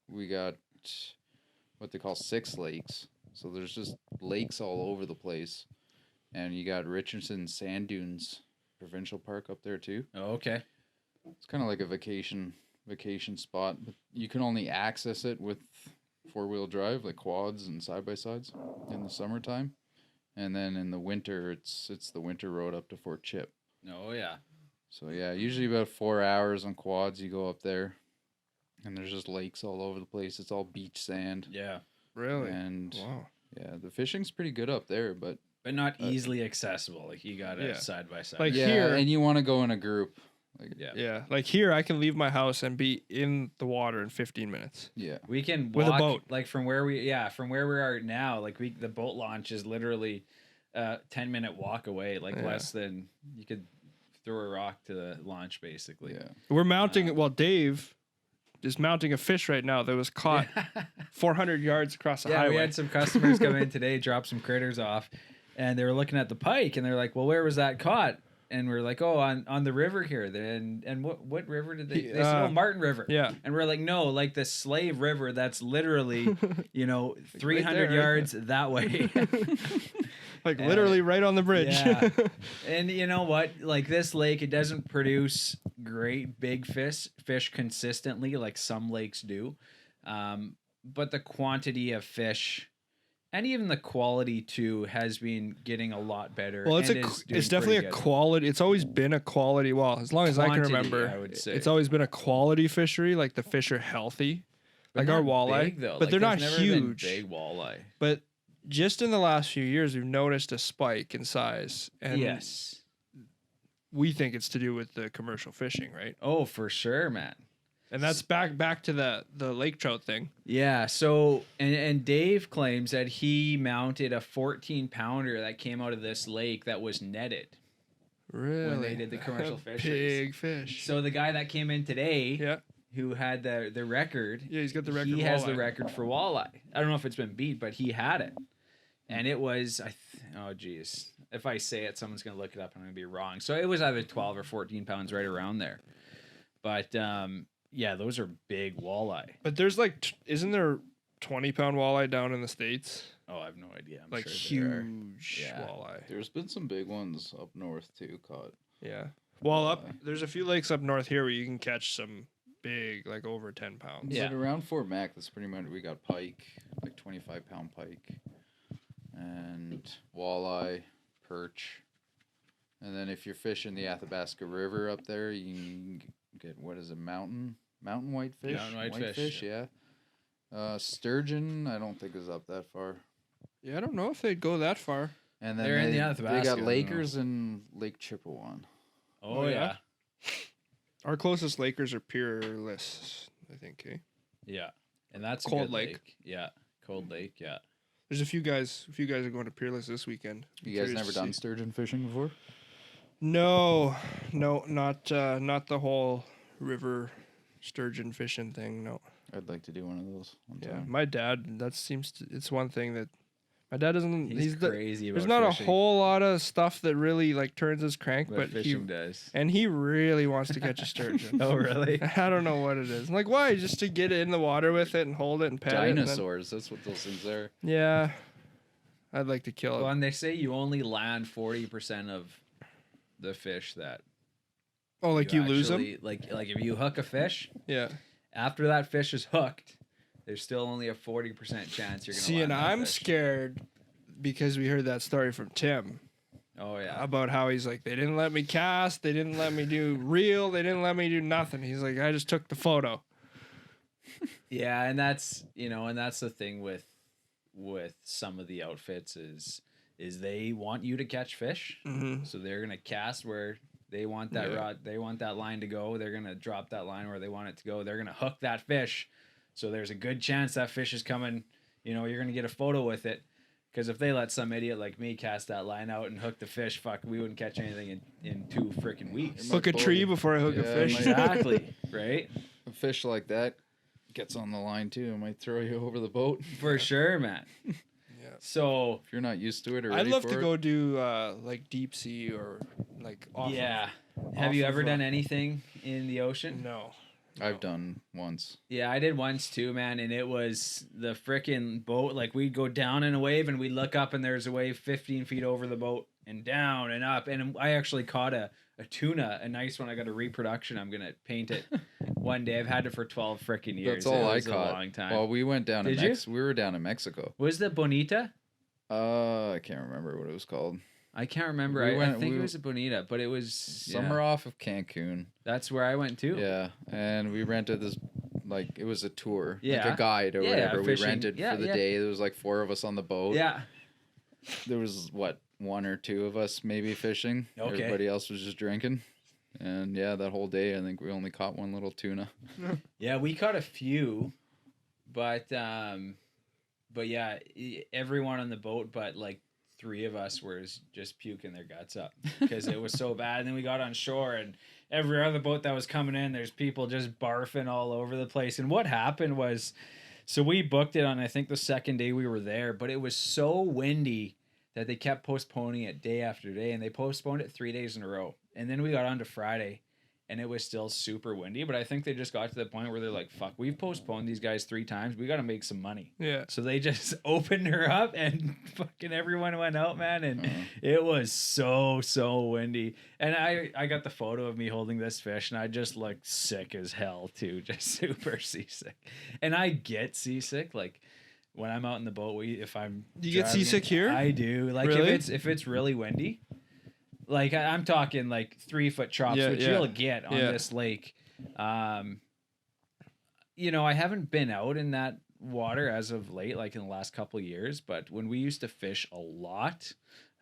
we got what they call 6 lakes. So there's just lakes all over the place, and you got Richardson Sand Dunes Provincial Park up there too. Oh, okay. It's kind of like a vacation spot, but you can only access it with 4-wheel drive, like quads and side-by-sides in the summertime. And then in the winter, it's the winter road up to Fort Chip. Oh, yeah. So yeah, usually about 4 hours on quads you go up there, and there's just lakes all over the place. It's all beach sand. Yeah. Really? And Wow. yeah, the fishing's pretty good up there, but But not easily accessible. Like, you got it Yeah. side by side. Like yeah, here- and you want to go in a group. Like, Yeah. Yeah, like here I can leave my house and be in the water in 15 minutes. yeah. We can With a walk, boat. like from where we are now. Like the boat launch is literally 10-minute walk away. Like Yeah. less than you could throw a rock to the launch basically. Yeah. We're mounting. Well, Dave is mounting a fish right now that was caught 400 yards across the Yeah, highway. we had some customers come in today, drop some critters off, and they were looking at the pike, and they're like, "Well, where was that caught?" And we're like, "Oh, on the river here." And what river did they? They said, "Oh, Martin River." Yeah. And we're like, "No, like the Slave River. That's literally, 300 there, yards that way." Like literally right on the bridge. Yeah. And you know what? Like this lake, it doesn't produce great big fish consistently like some lakes do. But the quantity of fish and even the quality too has been getting a lot better. Well, it's and is doing it's definitely pretty a good. quality. It's always been a quality. Well, as long as I can Quantity, remember, I would say. it's always been a quality fishery. Like the fish are healthy, But like our not walleye, big, though. but Like, they're not there's never been huge. big walleye. But just in the last few years, we've noticed a spike in size, and Yes. we think it's to do with the commercial fishing, right? Oh, for sure, man. And that's back to the lake trout thing. Yeah, so and Dave claims that he mounted a 14-pounder that came out of this lake that was netted Really, when they did the commercial fisheries. big fish. So the guy that came in today, Yeah, who had the record, yeah, he's got the record. he has the walleye. record for walleye. I don't know if it's been beat, but he had it, and it was oh geez, if I say it, someone's gonna look it up and I'm gonna be wrong. So it was either 12 or 14 pounds, right around there. But yeah, those are big walleye. But there's like, isn't there 20-pound walleye down in the States? Oh, I have no idea. I'm Like sure there are. huge Yeah. walleye. There's been some big ones up north too caught. Yeah. Well, there's a few lakes up north here where you can catch some big, like over 10 pounds. Yeah. But around Fort Mac, that's pretty much, we got pike, like 25-pound pike, and walleye, perch. And then if you're fishing the Athabasca River up there, you can get, what is it, mountain whitefish? Mountain whitefish, yeah. Sturgeon, I don't think is up that far. Yeah, I don't know if they'd go that far. They're And then in the they Athabasca, I got don't Lakers and Lake Chippewa. Oh, Oh, yeah? yeah. Our closest lakers are Peerless, I think. Eh? Yeah. And that's a Cold good Lake. Yeah. Cold Lake, yeah. There's a few guys. A few guys are going to Peerless this weekend. I'm You guys curious never to done see. sturgeon fishing before? No, not the whole river sturgeon fishing thing. No. I'd like to do one of those one Yeah, time. my dad. That seems to. It's one thing that my dad doesn't. He's the- crazy about There's not fishing, a whole lot of stuff that really like turns his crank, but but he fishing does. and he really wants to catch a sturgeon. Oh, really? I don't know what it is. I'm like, why? Just to get in the water with it and hold it and pet it. and then- Dinosaurs, that's what those things are. Yeah, I'd like to kill it. Well, and they say you only land 40% of the fish that Oh, like you lose them? actually- Like if you hook a fish, Yeah. after that fish is hooked, there's still only a 40% chance you're gonna See, land and that I'm fish. scared because we heard that story from Tim Oh yeah. about how he's like, they didn't let me cast, they didn't let me do reel, they didn't let me do nothing. He's like, I just took the photo. Yeah, and that's the thing with some of the outfits is they want you to catch fish, Mm-hmm. so they're gonna cast where they want that Yeah. rod, they want that line to go. They're gonna drop that line where they want it to go. They're gonna hook that fish, so there's a good chance that fish is coming. You're gonna get a photo with it. Because if they let some idiot like me cast that line out and hook the fish, fuck, we wouldn't catch anything in 2 freaking weeks. It Hook a might tree bully. before I hook a Yeah, fish. it Exactly, right? A fish like that gets on the line too. It might throw you over the boat For sure, man. Yeah. So if you're not used to it or I'd ready love for to it. go do like deep sea or like off yeah, off have you of, ever done anything in the ocean? No. I've done once. Yeah, I did once too, man, and it was the frickin' boat. Like we'd go down in a wave, and we'd look up, and there's a wave 15 feet over the boat, and down and up. And I actually caught a tuna, a nice one. I got a reproduction. I'm gonna paint it one day. I've had it for 12 frickin' years. That's all It I was caught. A long time. Well, we went down Did to you? We were down in Mexico. Was the bonita? I can't remember what it was called. I can't remember. We I went- think we- it was a bonita, but it was Somewhere off of Cancun. That's where I went too. Yeah, and we rented this, like, it was a tour, like Yeah. a guide or Yeah, whatever. fishing. We rented Yeah, for the yeah. day. There was like 4 of us on the boat. Yeah. There was 1 or 2 of us maybe fishing. Okay. Everybody else was just drinking. And yeah, that whole day, I think we only caught one little tuna. Yeah, we caught a few, but yeah, everyone on the boat, but like 3 of us were just puking their guts up because it was so bad. And then we got on shore, and every other boat that was coming in, there's people just barfing all over the place. And what happened was, so we booked it on, I think, the second day we were there, but it was so windy that they kept postponing it day after day, and they postponed it 3 days in a row. And then we got on to Friday, and it was still super windy, but I think they just got to the point where they're like, fuck, we've postponed these guys 3 times. We got to make some money. Yeah. So they just opened her up, and fucking everyone went out, man. And it was so windy. And I got the photo of me holding this fish, and I just looked sick as hell too. Just super seasick. And I get seasick. Like when I'm out in the boat, if I'm You get seasick here? I do. Like really? if it's really windy. Like I'm talking like 3-foot chops, which you'll get on this lake. You know, I haven't been out in that water as of late, like in the last couple of years. But when we used to fish a lot,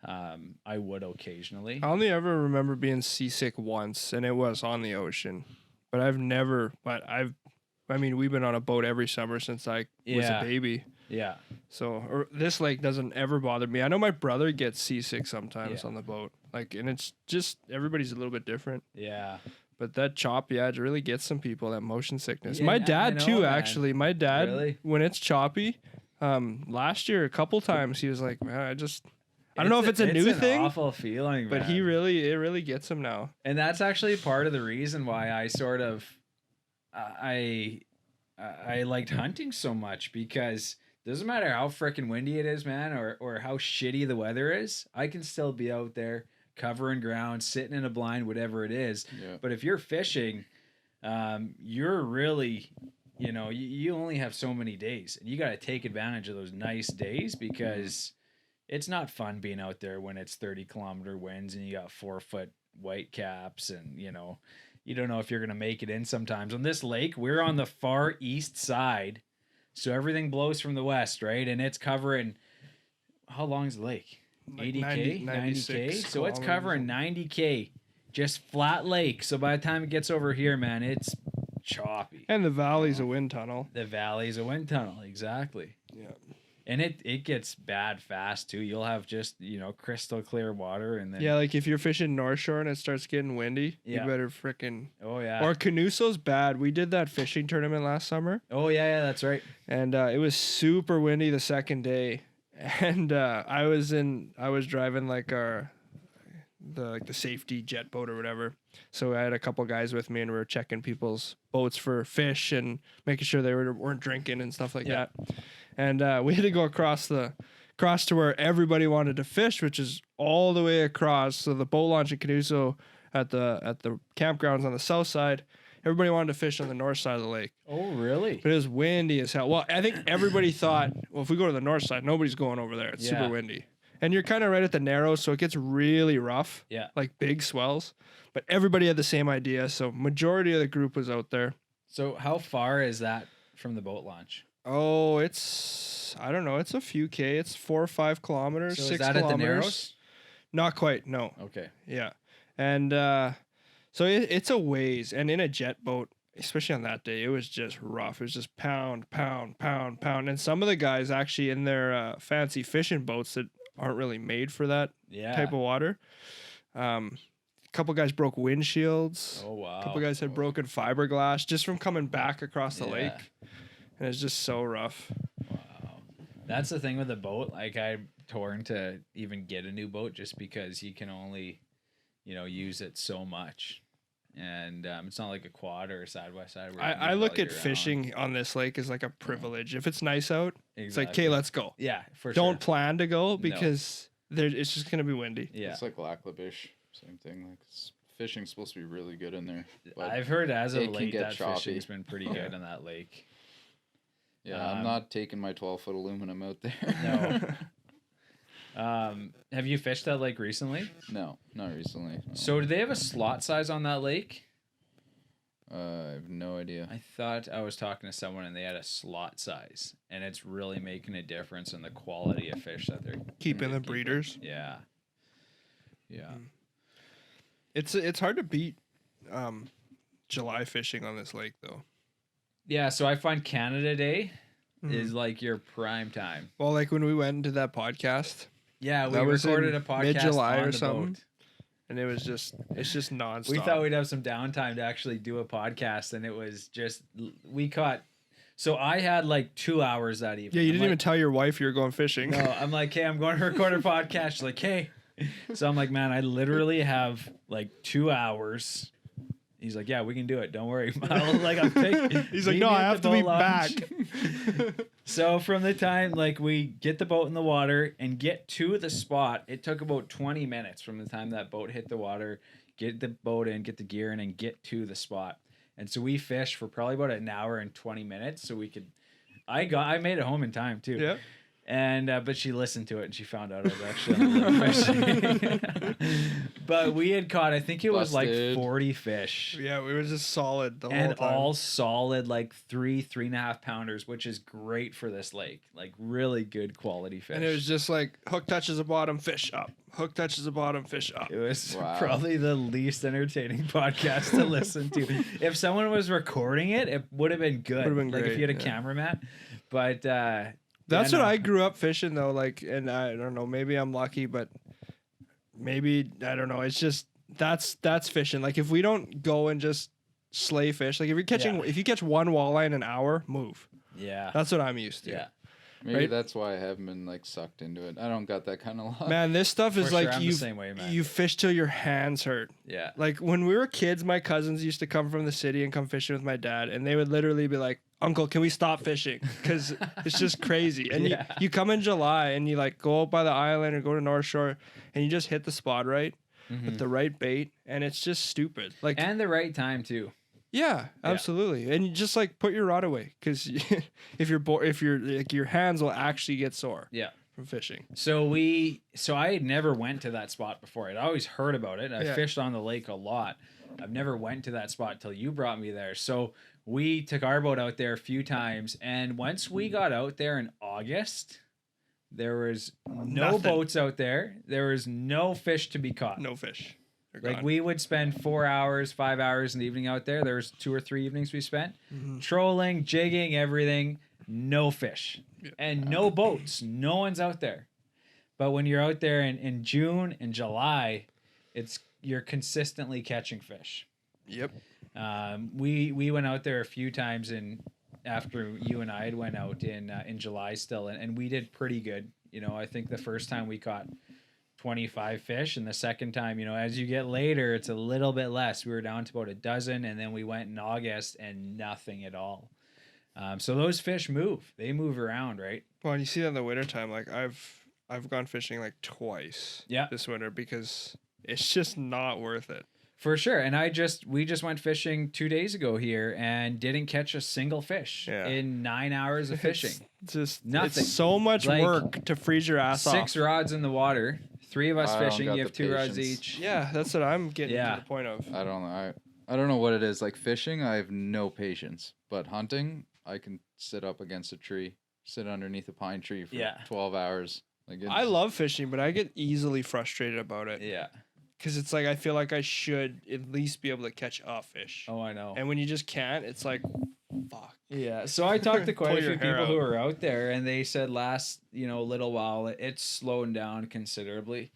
I would occasionally. I only ever remember being seasick once, and it was on the ocean. But I mean, we've been on a boat every summer since I was a baby. Yeah. So this lake doesn't ever bother me. I know my brother gets seasick sometimes on the boat. Like, and it's just, everybody's a little bit different. Yeah. But that chop, it really gets some people, that motion sickness. Yeah, my I dad know, too, man. actually. My dad, Really? when it's choppy, last year a couple times he was like, man, I don't know if it's a new thing. It's an awful feeling, but man. it really gets him now. And that's actually part of the reason why I sort of I liked hunting so much, because doesn't matter how freaking windy it is, man, or how shitty the weather is, I can still be out there covering ground, sitting in a blind, whatever it is. Yeah. But if you're fishing, you're really, you only have so many days, and you got to take advantage of those nice days, because it's not fun being out there when it's 30-kilometer winds and you got 4-foot white caps, and you don't know if you're going to make it in sometimes. On this lake, we're on the far east side, so everything blows from the west, right? And it's covering, how long is the lake? Like 80K? 90K? So it's kilometers. covering 90K, just flat lake. So by the time it gets over here, man, it's choppy. And the valley's a wind tunnel. The valley's a wind tunnel, exactly. Yeah. And it gets bad fast too. You'll have just, crystal clear water, and then Yeah, like if you're fishing North Shore and it starts getting windy, you better frickin'... Oh yeah. Or Canoeso's bad. We did that fishing tournament last summer, Oh yeah, that's right. and it was super windy the second day. And I was driving like the safety jet boat or whatever. So I had a couple guys with me, and we were checking people's boats for fish and making sure they weren't drinking and stuff like that. And we had to go across to where everybody wanted to fish, which is all the way across. So the boat launch in Canoeso at the campgrounds on the south side, everybody wanted to fish on the north side of the lake. Oh really? But it was windy as hell. Well, I think everybody thought, well, if we go to the north side, nobody's going over there. It's super windy. And you're kind of right at the narrows, so it gets really rough. Yeah. Like big swells. But everybody had the same idea, so majority of the group was out there. So how far is that from the boat launch? Oh, I don't know. It's a few K. It's 4 or 5 kilometers, So 6 is that kilometers. at the Narrows? Not quite, no. Okay. Yeah. And so it's a ways. And in a jet boat, especially on that day, it was just rough. It was just pound, pound, pound, pound. And some of the guys actually in their fancy fishing boats that aren't really made for that type of water. A couple guys broke windshields. Oh, wow. A couple guys had broken fiberglass just from coming back across the lake. And it's just so rough. Wow. That's the thing with a boat. Like, I'm torn to even get a new boat just because you can only, use it so much. And it's not like a quad or a side-by-side. I look at fishing on this lake as like a privilege. If it's nice out, it's like, okay, let's go. Yeah, for sure. Don't plan to go because it's just going to be windy. Yeah. It's like Laklabish, same thing. Like fishing's supposed to be really good in there. I've heard as of late that choppy. fishing's been pretty good on that lake. Yeah, I'm not taking my 12-foot aluminum out there. No. Have you fished that lake recently? No, not recently. No. So do they have a slot size on that lake? I have no idea. I thought I was talking to someone and they had a slot size, and it's really making a difference in the quality of fish that they're keeping the breeders. Yeah. Yeah. It's hard to beat July fishing on this lake though. Yeah, so I find Canada Day Mhm. is like your prime time. Well, like when we went into that podcast, Yeah, we That was recorded in a podcast mid-July on or the something? boat. and it's just nonstop. We thought we'd have some downtime to actually do a podcast, and it was just we caught. So I had like 2 hours that evening. Yeah, you I'm didn't like, even tell your wife you were going fishing. No, I'm like, hey, I'm going to record a podcast. She's like, hey. So I'm like, man, I literally have like 2 hours. He's like, yeah, we can do it. Don't worry. He's like, no, I have to be back. So from the time like we get the boat in the water and get to the spot, it took about 20 minutes from the time that boat hit the water, get the boat in, get the gear in, and get to the spot. And so we fished for probably about an hour and 20 minutes. So we could, I made it home in time too. Yeah. And but she listened to it and she found out I was actually on the lake fishing. But we had caught, I think it was like Busted. 40 fish. Yeah, we were just solid the whole And time. all solid, like 3.5 pounders, which is great for this lake. Like really good quality fish. And it was just like hook touches the bottom, fish up. Hook touches the bottom, fish up. It was Wow. probably the least entertaining podcast to listen to. If someone was recording it, it would have been good. Would've been like if great, you had a yeah. cameraman. But That's yeah, what no. I grew up fishing though. Like, and I don't know, maybe I'm lucky, but maybe I don't know. It's just that's fishing. Like if we don't go and just slay fish, like if you're catching, Yeah. if you catch one walleye in an hour, move. Yeah. That's what I'm used to. Yeah. Maybe Right? that's why I haven't been like sucked into it. I don't got that kind of luck. Man, this stuff is For sure, like I'm the you same way, man. you fish till your hands hurt. Yeah. Like when we were kids, my cousins used to come from the city and come fishing with my dad, and they would literally be like, "Uncle, can we stop fishing?" Because it's just crazy. And Yeah. you come in July and you like go out by the island or go to North Shore, and you just hit the spot right with the right bait, and it's just stupid. Like And the right time too. yeah, absolutely. And you just like put your rod away because if you're like your hands will actually get sore Yeah. from fishing. So I had never went to that spot before. I'd always heard about it. I Yeah. fished on the lake a lot. I've never went to that spot till you brought me there. So we took our boat out there a few times, and once we got out there in August, there was no Nothing. boats out there. There was no fish to be caught. No fish. They're Like gone. we would spend 4 hours, 5 hours in the evening out there. There was 2 or 3 evenings we spent trolling, jigging, everything. No fish and no boats. No one's out there. But when you're out there in June and July, you're consistently catching fish. Yep. We went out there a few times after you and I had went out in July still, and we did pretty good. You know, I think the first time we caught 25 fish, and the second time, you know, as you get later, it's a little bit less. We were down to about a dozen, and then we went in August and nothing at all. So those fish move. They move around, right? Well, and you see that in the wintertime. Like I've gone fishing like twice this winter because it's just not worth it. For sure. And we just went fishing 2 days ago here and didn't catch a single fish in 9 hours of fishing. It's just Nothing. It's so much Like, work to freeze your ass off. 6 rods in the water, 3 of us I don't fishing. got You the have 2 rods patience. each. Yeah, that's what I'm getting Yeah. to the point of. I don't know. I don't know what it is. Like fishing, I have no patience. But hunting, I can sit up against a tree, sit underneath a pine tree for 12 hours. Like I love fishing, but I get easily frustrated about it Yeah. because it's like I feel like I should at least be able to catch a fish. Oh, I know. And when you just can't, it's like, fuck. Yeah. So I talked to quite Pull a few your hair people who out. are out there, and they said last, little while it's slowing down considerably.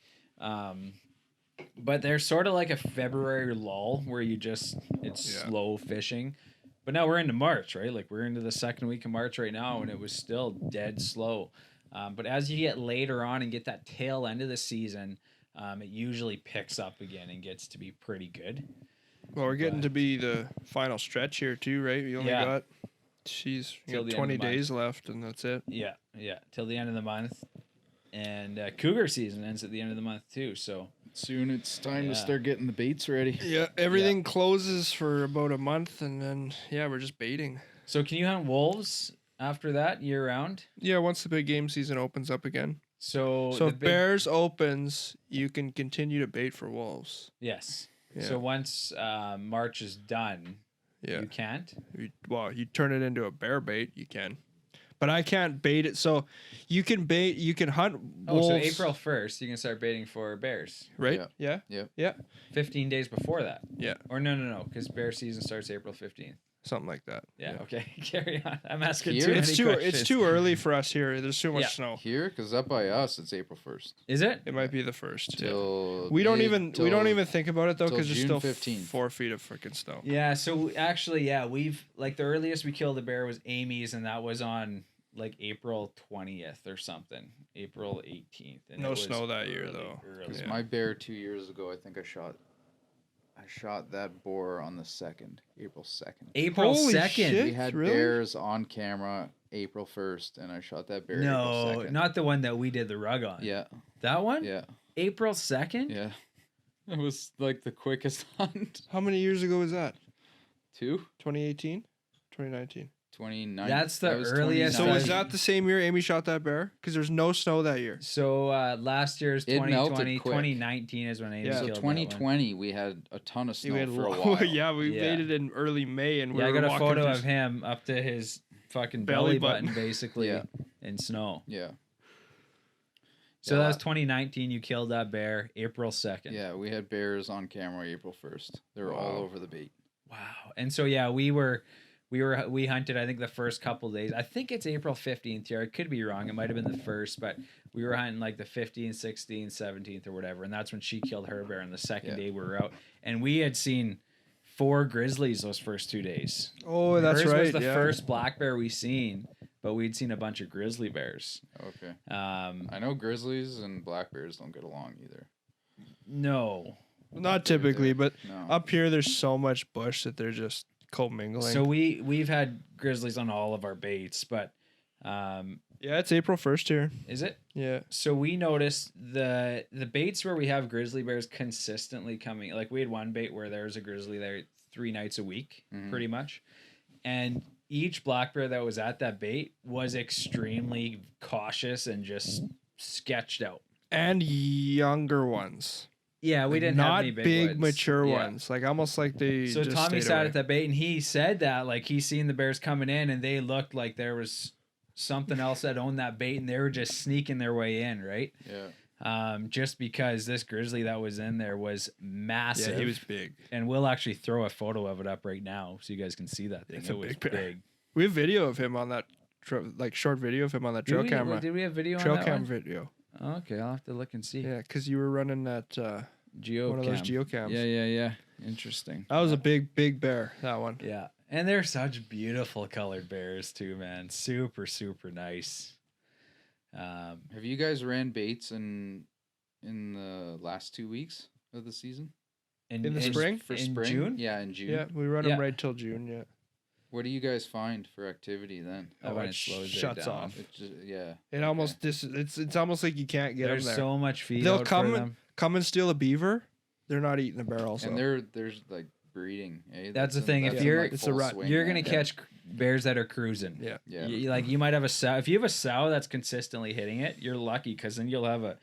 But there's sort of like a February lull where it's slow fishing. But now we're into March, right? Like we're into the second week of March right now, and it was still dead slow. But as you get later on and get that tail end of the season, it usually picks up again and gets to be pretty good. Well, we're getting to be the final stretch here too, right? We only got, you Till got the end 20 of the month. days left, and that's it. Yeah, till the end of the month. And cougar season ends at the end of the month too, so soon it's time Yeah. to start getting the baits ready. Yeah, everything closes for about a month, and then we're just baiting. So can you hunt wolves after that year round? Yeah, once the big game season opens up again. So So the if bears opens, you can continue to bait for wolves. yes. Yeah. So once March is done, Yeah. you can't. You turn it into a bear bait, you can. but I can't bait it. So you can hunt wolves. Oh, so April 1st, you can start baiting for bears. Right? Yeah. 15 days before that. Yeah. Or no, because bear season starts April 15th. Something like that. Yeah. Okay. Carry on. I'm asking Here? too many It's questions. too early for us here. There's too much Yeah. snow. Here, because up by us, it's April 1st. Is it? It might be the first. Till We don't mid- even think about it though till because there's June still 15th. 4 feet of freaking snow. Yeah. So actually, yeah, we've like the earliest we killed a bear was Amy's, and that was on like April 20th or something, April 18th. And No it was snow that year, though. early. Yeah. My bear 2 years ago, I think I shot that boar on the 2nd, April 2nd. April Holy 2nd. shit. We had Really? bears on camera April 1st, and I shot that bear April No, 2nd. not the one that we did the rug on. Yeah, That one? yeah, April 2nd? yeah. It was like the quickest hunt. How many years ago was that? 2019. 2018? 29. That's the that was earliest So 2019. was that the same year Amy shot that bear? Because there's no snow that year. So last year's It melted 2020, quick. 2019 is when Amy Yeah. So killed that one. 2020, we had a ton of snow We had for a lo- while. yeah, we Yeah. made it in early May, and we Yeah, I were got a walking photo through of him up to his fucking Belly belly button, button. basically, Yeah. in snow. Yeah, So Yeah. that was 2019. You killed that bear April 2nd. yeah. We had bears on camera April 1st. They were all Wow. over the bait. Wow. And so yeah, we hunted. I think the first couple days. I think it's April 15th here. I could be wrong. It might have been the first, but we were hunting like the 15th, 16th, 17th, or whatever. And that's when she killed her bear. And the second Yeah. day we were out, and we had seen 4 grizzlies those first 2 days. Oh, that's Hers right. was the yeah. first black bear we seen, but we'd seen a bunch of grizzly bears. Okay. Um, I know grizzlies and black bears don't get along either. no. Not typically, but No. up here there's so much bush that they're just commingling. So we've had grizzlies on all of our baits, but yeah, it's April 1st here. is it? Yeah. So we noticed the baits where we have grizzly bears consistently coming. Like we had one bait where there was a grizzly there 3 nights a week, Mhm. pretty much, and each black bear that was at that bait was extremely cautious and just sketched out. And younger ones. Yeah, we Like, didn't not have any big ones. mature Yeah. ones. Like almost like they So just Tommy stayed sat away. at that bait and he said that like he seen the bears coming in and they looked like there was something else that owned that bait and they were just sneaking their way in, right? Yeah. Just because this grizzly that was in there was massive. Yeah, he was big. And we'll actually throw a photo of it up right now so you guys can see that thing. It's a It was big bear. big. We have video of him on that short video of him on that trail camera. Did we have video Trail on that cam one? video. Okay, I'll have to look and see. Yeah, because you were running that one of those geocams. Yeah. Interesting. That was a big bear. That one. Yeah. And they're such beautiful colored bears too, man. Super, super nice. Have you guys ran baits in the last 2 weeks of the season? In the spring? For in spring? June? Yeah, in June. Yeah, we run Yeah. them right till June. Yeah. What do you guys find for activity then? Oh, it it slows it shuts down. off. It just, yeah. It almost it's almost like you can't get There's them there. so much feed They'll out come for and- them. Come and steal a beaver. They're not eating the bear also. And there's like breeding. Eh? That's the in- thing, if that's in, you're- like, It's a full rut. swing You're now. gonna catch bears that are cruising. Yeah. Yeah. Like you might have a sow. If you have a sow that's consistently hitting it, you're lucky because then you'll have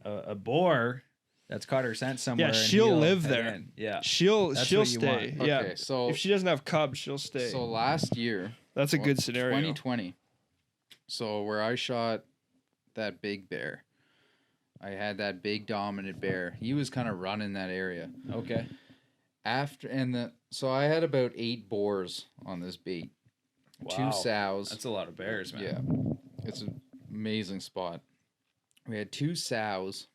a boar that's caught her scent somewhere. and she'll he'll live head there. in. Yeah. She'll That's she'll what you stay. want. Yeah. Okay, so If she doesn't have cubs, she'll stay. so last year, That's a good scenario. 2020. So where I shot that big bear, I had that big dominant bear. He was kind of running that area. Okay. So I had about 8 boars on this bait. Wow. 2 sows. That's a lot of bears, man. Yeah. It's an amazing spot. We had 2 sows.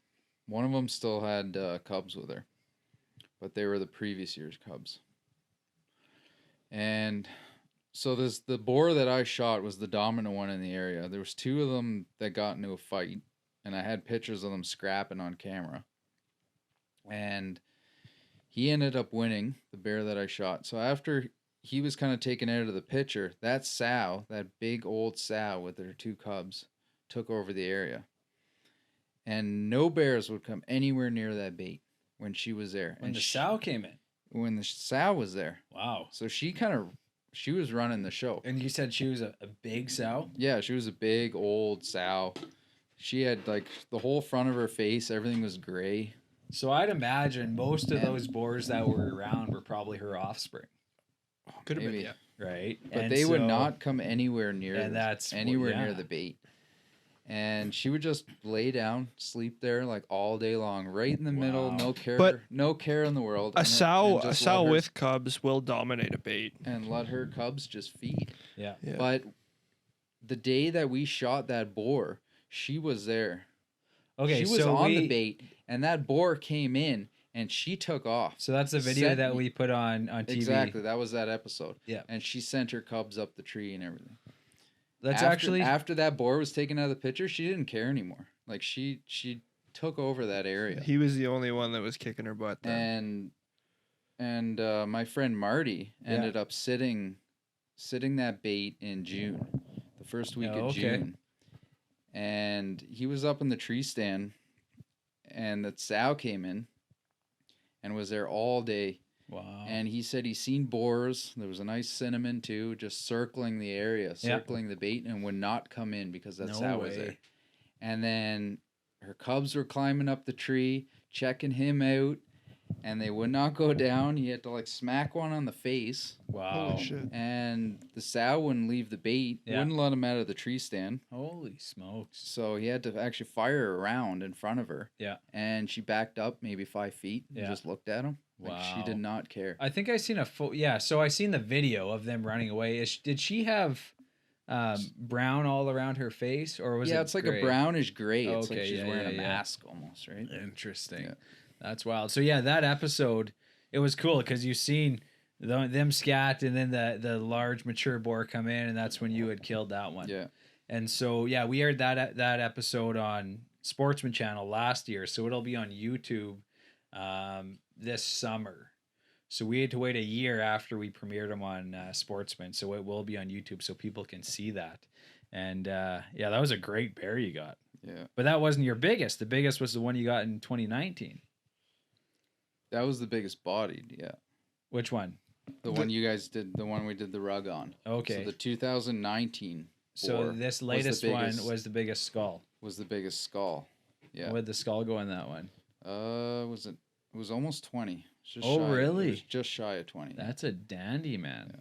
One of them still had cubs with her, but they were the previous year's cubs. And so the boar that I shot was the dominant one in the area. There was 2 of them that got into a fight, and I had pictures of them scrapping on camera. And he ended up winning, the bear that I shot. So after he was kind of taken out of the picture, that sow, that big old sow with her 2 cubs, took over the area. And no bears would come anywhere near that bait when she was there. When and the sow came in. when the sow was there. Wow. So she was running the show. And you said she was a big sow? Yeah, she was a big old sow. She had like the whole front of her face, everything was gray. So I'd imagine most of And- those boars that were around were probably her offspring. Could have been. Maybe. Yeah. right? But And they would so- not come anywhere near And that's anywhere yeah. near the bait. And she would just lay down, sleep there like all day long, right in the middle, Wow. no care, But no care in the world. A and sow just let her- with cubs will dominate a bait. and let her cubs just feed. Yeah. Yeah. But the day that we shot that boar, she was there. Okay, she was so on the bait, and that boar came in, and she took off. So that's the video Sent that me- we put on TV. Exactly, that was that episode. Yeah. And she sent her cubs up the tree and everything. That's after that boar was taken out of the picture, she didn't care anymore. Like she took over that area. He was the only one that was kicking her butt then. And my friend Marty ended up sitting that bait in June, the first week of June. And he was up in the tree stand, and the sow came in and was there all day. Wow. And he said he seen boars. There was a nice cinnamon too, just circling the area, circling the bait, and would not come in because that sow was there. And then her cubs were climbing up the tree, checking him out, and they would not go down. He had to like smack one on the face. Wow. Holy shit. And the sow wouldn't leave the bait, wouldn't let him out of the tree stand. Holy smokes. So he had to actually fire around in front of her. Yeah. And she backed up maybe 5 feet and just looked at him. Like she did not care. I think I seen so I seen the video of them running away. Did she have brown all around her face, or was it it's like gray? a brownish gray. It's like Okay, she's yeah, wearing yeah, a yeah. mask almost, right? Interesting. Yeah. That's wild. So yeah, that episode, it was cool because you seen them scat and then the large mature boar come in, and that's when you had killed that one. Yeah. And so yeah, we aired that episode on Sportsman Channel last year, so it'll be on YouTube this summer. So we had to wait a year after we premiered them on Sportsman, so it will be on YouTube so people can see that. And yeah, that was a great bear you got. Yeah. But that wasn't your biggest. The biggest was the one you got in 2019. That was the biggest bodied, yeah. Which one? The one you guys did, the one we did the rug on. Okay. So the 2019 So boar this was the latest one biggest- was the biggest skull. was the biggest skull. Yeah. Where'd the skull go in that one? It was almost 20. It's just Oh, shy. really? It was just shy of 20. That's a dandy, man. Yeah.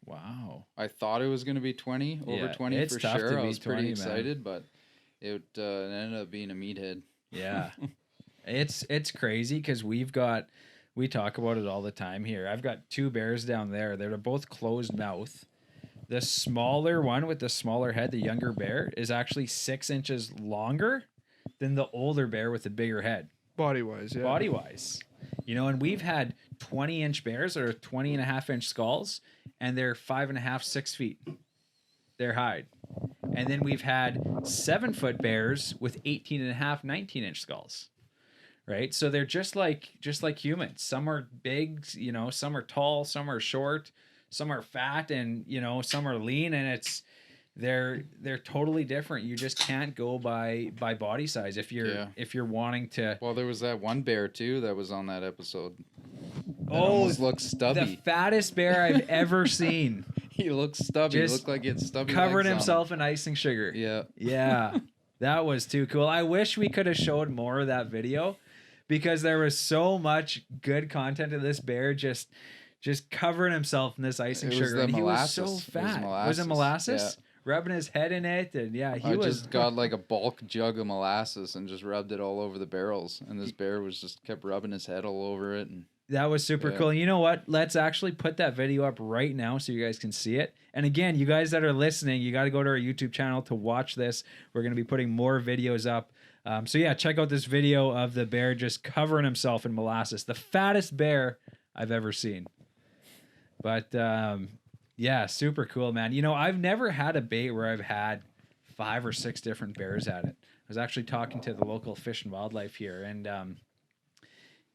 Wow. I thought it was going to be 20, over Yeah, 20 it's for tough to sure. I beat was 20, pretty man. excited, but it ended up being a meathead. Yeah. It's crazy because we talk about it all the time here. I've got 2 bears down there. They're both closed mouth. The smaller one with the smaller head, the younger bear, is actually 6 inches longer than the older bear with the bigger head. Body-wise, yeah. Body-wise. And we've had 20-inch bears that are 20.5-inch skulls, and they're 5.5, 6 feet. Their hide. And then we've had 7-foot bears with 18.5, 19-inch skulls. Right? So they're just like humans. Some are big, some are tall, some are short, some are fat, and some are lean, and they're totally different. You just can't go by body size if you're wanting to. Well, there was that one bear too that was on that episode. That Oh, almost looked stubby. The fattest bear I've ever seen. He looked stubby. Just He looked like he had stubby Covered legs on himself in icing sugar. him. Yeah. Yeah. That was too cool. I wish we could have showed more of that video because there was so much good content of this bear just covering himself in this icing It was sugar. the And he was so molasses. It was fat. Was it molasses. molasses? Yeah. Rubbing his head in it, and yeah, I just got like a bulk jug of molasses and just rubbed it all over the barrels, and this bear was just kept rubbing his head all over it. And that was super Yeah. cool. And you know what? Let's actually put that video up right now so you guys can see it. And again, you guys that are listening, you got to go to our YouTube channel to watch this. We're going to be putting more videos up. So yeah, check out this video of the bear just covering himself in molasses. The fattest bear I've ever seen. But yeah, super cool, man. I've never had a bait where I've had 5 or 6 different bears at it. I was actually talking to the local Fish and Wildlife here, and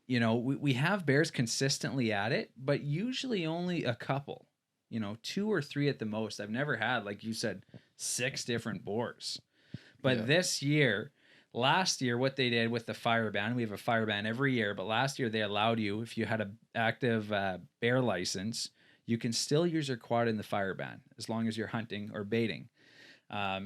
we have bears consistently at it, but usually only a couple. 2 or 3 at the most. I've never had, like you said, 6 different boars. But last year, what they did with the fire ban, we have a fire ban every year, but last year they allowed you, if you had an active bear license, you can still use your quad in the fire ban as long as you're hunting or baiting.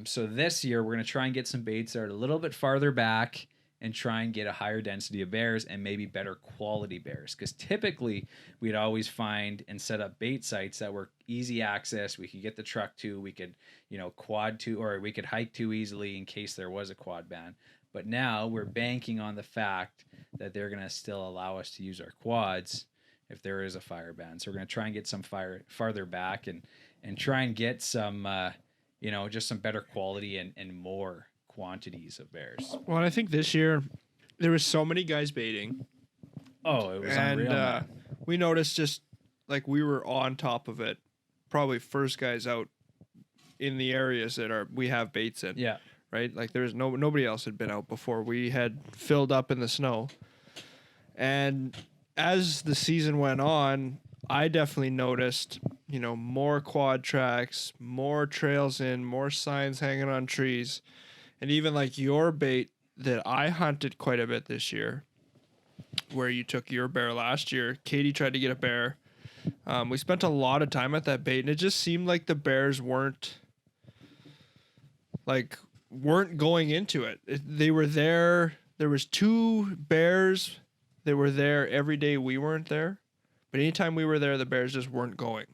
So this year, we're going to try and get some baits that are a little bit farther back and try and get a higher density of bears and maybe better quality bears. Because typically we'd always find and set up bait sites that were easy access. We could get the truck to, we could, quad to, or we could hike to easily in case there was a quad ban. But now we're banking on the fact that they're going to still allow us to use our quads if there is a fire ban. So we're going to try and get some farther back and try and get some, just some better quality and more quantities of bears. Well, I think this year there was so many guys baiting. Oh, it was unreal. And we noticed just like we were on top of it, probably first guys out in the areas that we have baits in. Yeah. Right? Like there's nobody else had been out before. We had filled up in the snow. And as the season went on, I definitely noticed, more quad tracks, more trails in, more signs hanging on trees. And even like your bait that I hunted quite a bit this year, where you took your bear last year, Katie tried to get a bear. We spent a lot of time at that bait, and it just seemed like the bears weren't going into it. They were there. There was 2 bears that were there every day we weren't there. But anytime we were there, the bears just weren't going.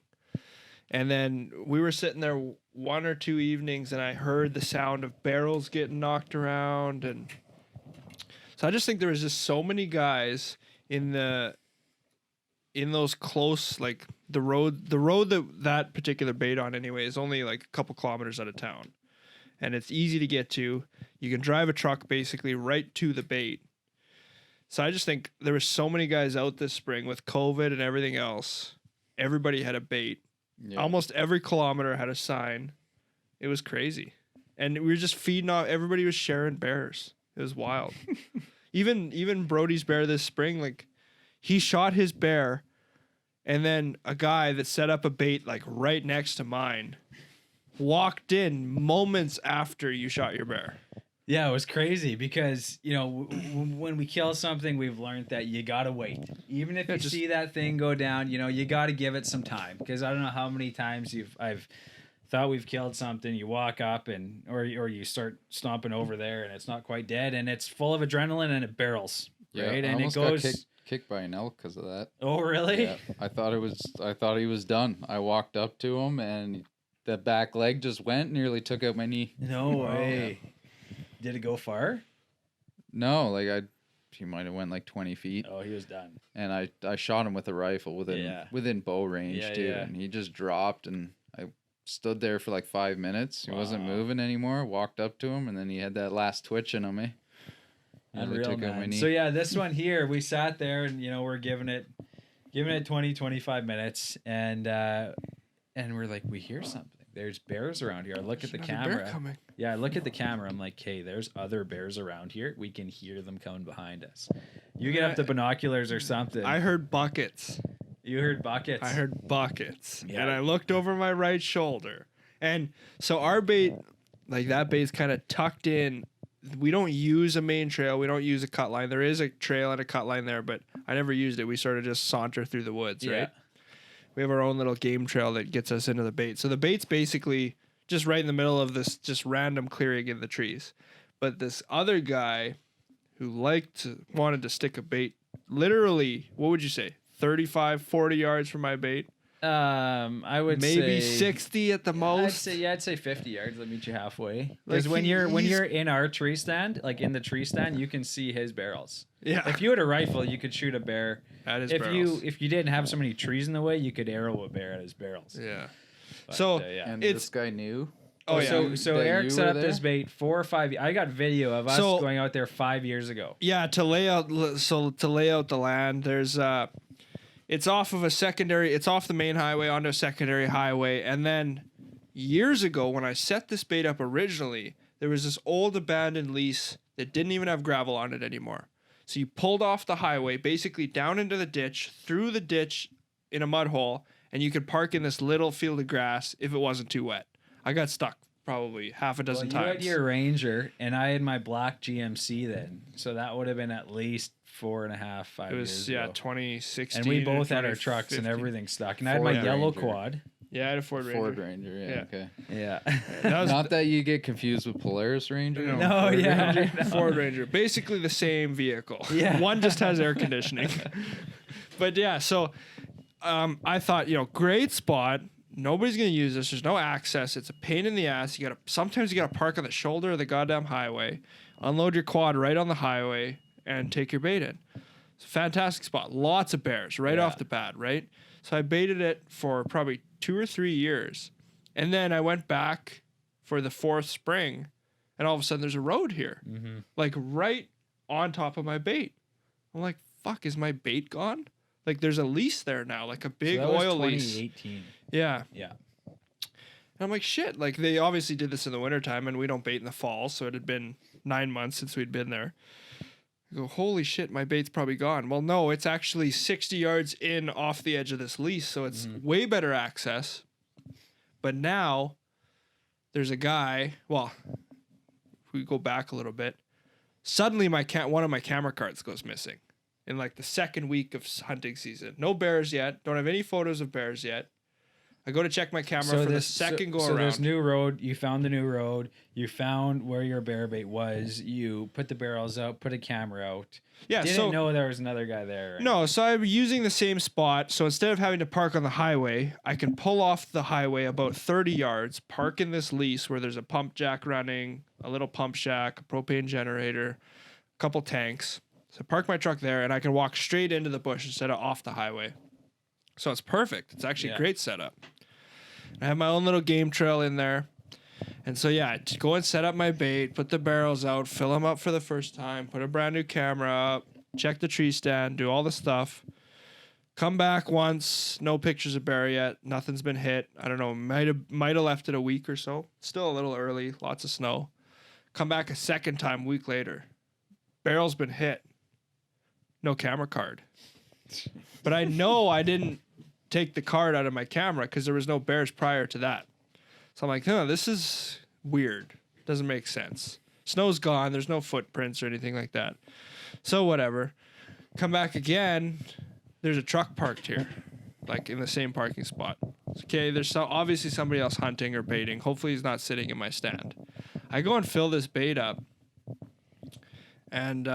And then we were sitting there 1 or 2 evenings, and I heard the sound of barrels getting knocked around. And so I just think there was just so many guys in those close, like the road that particular bait on anyway is only like a couple kilometers out of town. And it's easy to get to. You can drive a truck basically right to the bait. So I just think there were so many guys out this spring with COVID and everything else. Everybody had a bait. Yeah. Almost every kilometer had a sign. It was crazy. And we were just feeding off. Everybody was sharing bears. It was wild. Even Brody's bear this spring, like he shot his bear, and then a guy that set up a bait like right next to mine walked in moments after you shot your bear. Yeah, it was crazy because, when we kill something, we've learned that you got to wait. Even if you see that thing go down, you got to give it some time. Because I don't know how many times I've thought we've killed something, you walk up or you start stomping over there and it's not quite dead and it's full of adrenaline and it barrels, right? I And almost it goes got kicked by an elk because of that. Oh, really? Yeah, I thought he was done. I walked up to him and the back leg just went, nearly took out my knee. No way. Yeah. Did it go far? No, he might have went like 20 feet. Oh, he was done. And I shot him with a rifle within bow range too, and he just dropped, and I stood there for like 5 minutes. He wasn't moving anymore. Walked up to him, and then he had that last twitch in him. Unreal, man. So yeah, this one here, we sat there and we're giving it 20, 25 minutes, and we're like, we hear something. There's bears around here. I look at the camera. Yeah, I look at the camera. I'm like, hey, there's other bears around here. We can hear them coming behind us. You get up the binoculars or something. I heard buckets. You heard buckets? I heard buckets. Yeah. And I looked over my right shoulder. And so our bait, like that bait's kind of tucked in. We don't use a main trail. We don't use a cut line. There is a trail and a cut line there, but I never used it. We sort of just saunter through the woods, right? We have our own little game trail that gets us into the bait. So the bait's basically just right in the middle of this just random clearing in the trees. But this other guy who wanted to stick a bait literally, what would you say, 35, 40 yards from my bait? I would maybe say 60 at the most. I'd say 50 yards. Let me meet you halfway. Because when you're in our tree stand, like in the tree stand, you can see his barrels. Yeah. If you had a rifle, you could shoot a bear. At his barrels. If you didn't have so many trees in the way, you could arrow a bear at his barrels. Yeah. But, and this guy knew. Oh yeah. So Eric set up this bait 4 or 5. I got video of us going out there 5 years ago. Yeah. To lay out the land, there's it's off of it's off the main highway onto a secondary highway. And then years ago, when I set this bait up originally, there was this old abandoned lease that didn't even have gravel on it anymore. So you pulled off the highway, basically down into the ditch, through the ditch in a mud hole, and you could park in this little field of grass if it wasn't too wet. I got stuck probably half a dozen times. You had your Ranger, and I had my black GMC then. So that would have been at least 4.5, 5 years ago. It was, 2016. And we both had our trucks and everything stuck. And I had my yellow quad. Yeah, I had a Ford Ranger. Ford Ranger, yeah. Okay. Yeah. That was Not that you get confused with Polaris Ranger. No, Ford yeah. Ranger. No. Ford Ranger. Basically the same vehicle. Yeah. One just has air conditioning. But yeah, so I thought, great spot. Nobody's gonna use this. There's no access. It's a pain in the ass. Sometimes you gotta park on the shoulder of the goddamn highway, unload your quad right on the highway, and take your bait in. It's a fantastic spot. Lots of bears right off the bat, right? So I baited it for probably 2 or 3 years. And then I went back for the 4th spring, and all of a sudden there's a road here. Mm-hmm. Like right on top of my bait. I'm like, fuck, is my bait gone? Like there's a lease there now, like a big So that was oil lease. 2018. Yeah. Yeah. And I'm like, shit. Like they obviously did this in the wintertime and we don't bait in the fall. So it had been 9 months since we'd been there. I go, holy shit, my bait's probably gone. Well, no, it's actually 60 yards in off the edge of this lease. So it's way better access. But now there's a guy, well, if we go back a little bit, suddenly one of my camera cards goes missing in like the second week of hunting season. No bears yet. Don't have any photos of bears yet. I go to check my camera for the second go so around. there's new road. You found the new road. You found where your bear bait was. You put the barrels out, put a camera out. Yeah, Didn't know there was another guy there. Right? No, so I'm using the same spot. So instead of having to park on the highway, I can pull off the highway about 30 yards, park in this lease where there's a pump jack running, a little pump shack, a propane generator, a couple tanks. So I park my truck there and I can walk straight into the bush instead of off the highway. So it's perfect. It's actually a great setup. I have my own little game trail in there. And so, yeah, I go and set up my bait, put the barrels out, fill them up for the first time, put a brand new camera up, check the tree stand, do all the stuff. Come back once, no pictures of bear yet. Nothing's been hit. I don't know, might have left it a week or so. Still a little early, lots of snow. Come back a second time, a week later. Barrel's been hit. No camera card. But I know I didn't take the card out of my camera because there was no bears prior to that. So I'm like, this is weird. Doesn't make sense. Snow's gone. There's no footprints or anything like that. So whatever. Come back again. There's a truck parked here, like in the same parking spot. Okay, there's obviously somebody else hunting or baiting. Hopefully he's not sitting in my stand. I go and fill this bait up. And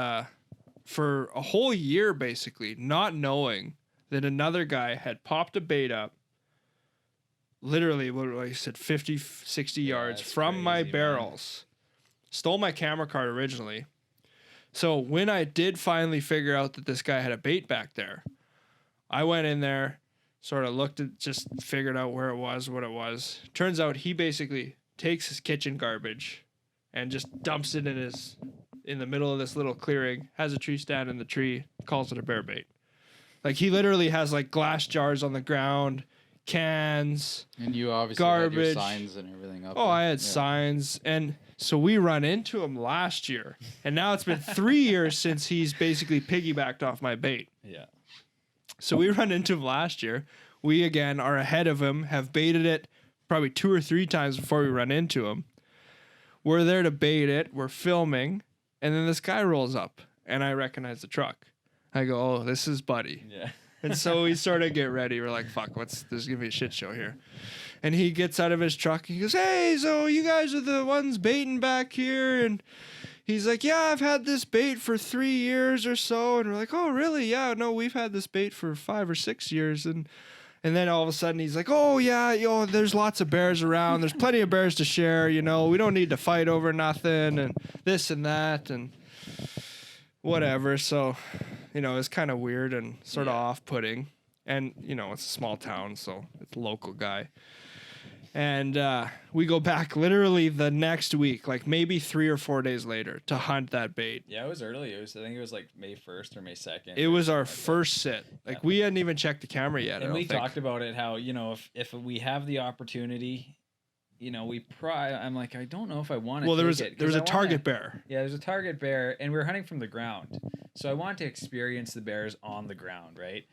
for a whole year, basically, not knowing that another guy had popped a bait up literally, what I said, 50, 60 yards from my barrels. Stole my camera card originally. So when I did finally figure out that this guy had a bait back there, I went in there, sort of looked at, just figured out where it was, what it was. Turns out he basically takes his kitchen garbage and just dumps it in the middle of this little clearing, has a tree stand in the tree, calls it a bear bait. Like he literally has like glass jars on the ground, cans, and you obviously garbage. had your signs and everything up. Oh, I had signs. And so we run into him last year. And now it's been 3 years since he's basically piggybacked off my bait. Yeah. So we run into him last year. We, again, are ahead of him, have baited it probably 2 or 3 times before we run into him. We're there to bait it. We're filming. And then this guy rolls up. And I recognize the truck. I go, oh, this is Buddy. Yeah. And so we sort of get ready. We're like, fuck, there's going to be a shit show here. And he gets out of his truck. And he goes, hey, so you guys are the ones baiting back here? And he's like, yeah, I've had this bait for 3 years or so. And we're like, oh, really? Yeah, no, we've had this bait for 5 or 6 years. And then all of a sudden he's like, oh, yeah, there's lots of bears around. There's plenty of bears to share. We don't need to fight over nothing and this and that and whatever. So, it's kind of weird and sort of off-putting. And, it's a small town, so it's a local guy. And we go back literally the next week, like maybe 3 or 4 days later, to hunt that bait. Yeah, it was early. I think it was like May 1st or May 2nd. It was our first sit. Like we hadn't even checked the camera yet. And we talked about it, how, if we have the opportunity, I'm like, I don't know if I want to. Well, there was a target bear. Yeah, there's a target bear, and we were hunting from the ground. So I want to experience the bears on the ground, right?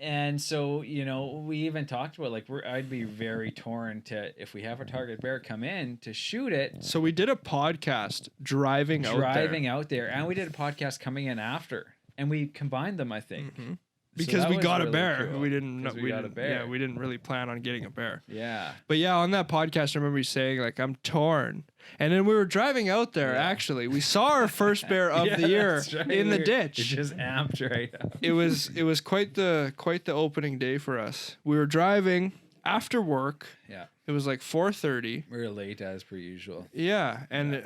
And so, we even talked about I'd be very torn to, if we have a target bear come in, to shoot it. So we did a podcast driving out there. And we did a podcast coming in after, and we combined them, I think. Mm-hmm. because that we was got a really bear. cool, We didn't. 'cause We, we got a didn't. bear. Yeah, we didn't really plan on getting a bear. Yeah. But yeah, on that podcast, I remember you saying like I'm torn. And then we were driving out there. Yeah. Actually, we saw our first bear of Yeah, the year that's right. in the It ditch. just amped right up. It was quite the opening day for us. We were driving after work. Yeah. It was like 4:30. We were late as per usual. Yeah, and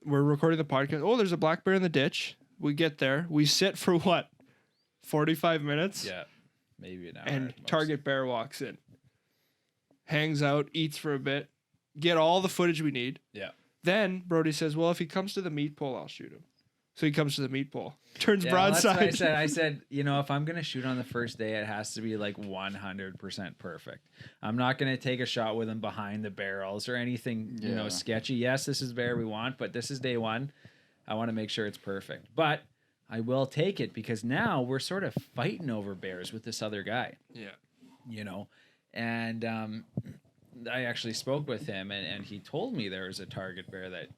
we're recording the podcast. Oh, there's a black bear in the ditch. We get there. We sit for what? 45 minutes? Yeah. Maybe an hour. And at most. target bear walks in. Hangs out, eats for a bit. Get all the footage we need. Yeah. Then Brody says, well, if he comes to the meat pole, I'll shoot him. So he comes to the meat pole. Turns Yeah, well, that's what broadside. I said, you know, if I'm going to shoot on the first day, it has to be like 100% perfect. I'm not going to take a shot with him behind the barrels or anything, you know, Yeah. sketchy. Yes, this is bear we want, but this is day one. I want to make sure it's perfect. But I will take it because now we're sort of fighting over bears with this other guy, Yeah. you know. And I actually spoke with him, and he told me there was a target bear that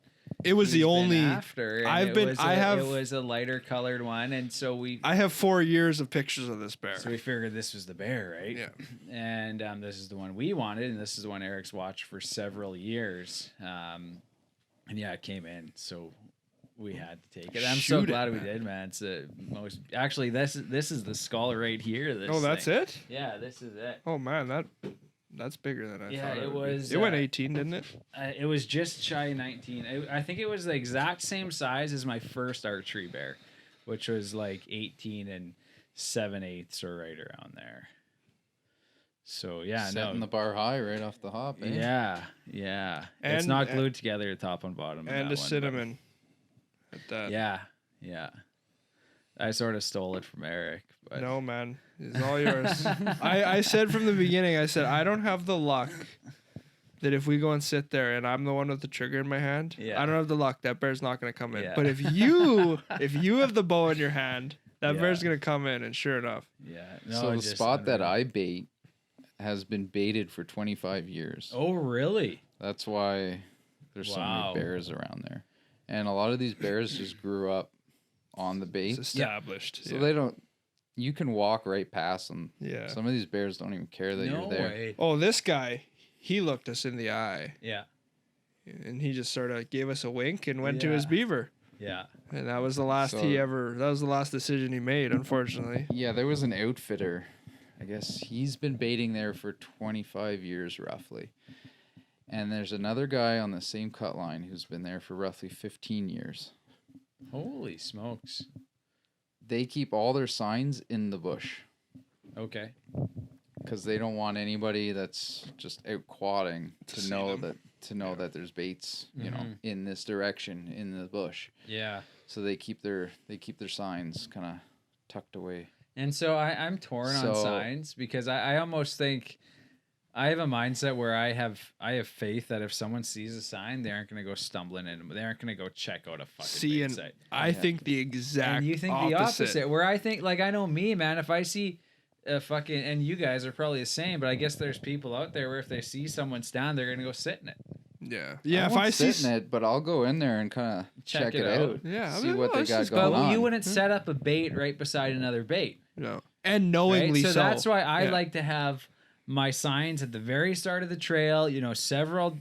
It was he's the been only after. And I've it been- was I a- have- It was a lighter colored one, and so we I have 4 years of pictures of this bear. So we figured this was the bear, right? Yeah. And this is the one we wanted, and this is the one Eric's watched for several years. And yeah, it came in, so we had to take it. I'm so Shoot it, glad we man. did, man. It's the most. Actually, this is the skull right here. This Oh, that's thing. it? Yeah, this is it. Oh man, that's bigger than I Yeah, thought. it would be. was, It went uh, 18, didn't it? It was just shy of 19. I think it was the exact same size as my first archery bear, which was like 18 and 7/8 or right around there. So yeah, Setting no, the bar high right off the hop. Eh? yeah. It's And- not glued together top and bottom. in And that a one, but- cinnamon. At that. Yeah. I sort of stole it from Eric, but No, man. It's all yours. I said from the beginning, I said, I don't have the luck that if we go and sit there and I'm the one with the trigger in my hand, Yeah. I don't have the luck. That bear's not going to come in. Yeah. But if you have the bow in your hand, that Yeah. bear's going to come in. And sure enough. yeah. So the just spot that unreal. I bait has been baited for 25 years. Oh really? That's why there's so Wow. many bears around there. And a lot of these bears just grew up on the bait. It's established. So yeah. they don't, you can walk right past them. Yeah. Some of these bears don't even care that No you're there. way. Oh, this guy, he looked us in the eye. Yeah. And he just sort of gave us a wink and went to his Yeah. beaver. Yeah. And that was the last So- that was the last decision he made, unfortunately. Yeah, there was an outfitter. I guess he's been baiting there for 25 years roughly. And there's another guy on the same cut line who's been there for roughly 15 years. Holy smokes. They keep all their signs in the bush Okay. because they don't want anybody that's just out quadding To to see know them. that there's baits, you know, Mhm. in this direction in the bush. Yeah. So they keep their signs kind of tucked away. And so I'm torn on So- signs because I almost think I have a mindset where I have faith that if someone sees a sign, they aren't going to go stumbling in. They aren't going to go check out a fucking See, bait and site. I Yeah. think the exact And you think the opposite, where I think, like, I know me, man, if I see a fucking, and you guys are probably the same, but I guess there's people out there where if they see someone stand, they're going to go sit in it. Yeah. Yeah, if won't I see sit in it, but I'll go in there and kind of Check check it it out. out. Yeah, I See mean, what oh, they this got is going But on. you wouldn't set up a bait right beside another bait. No. And Right? knowingly So that's why I Yeah. like to have my signs at the very start of the trail, several,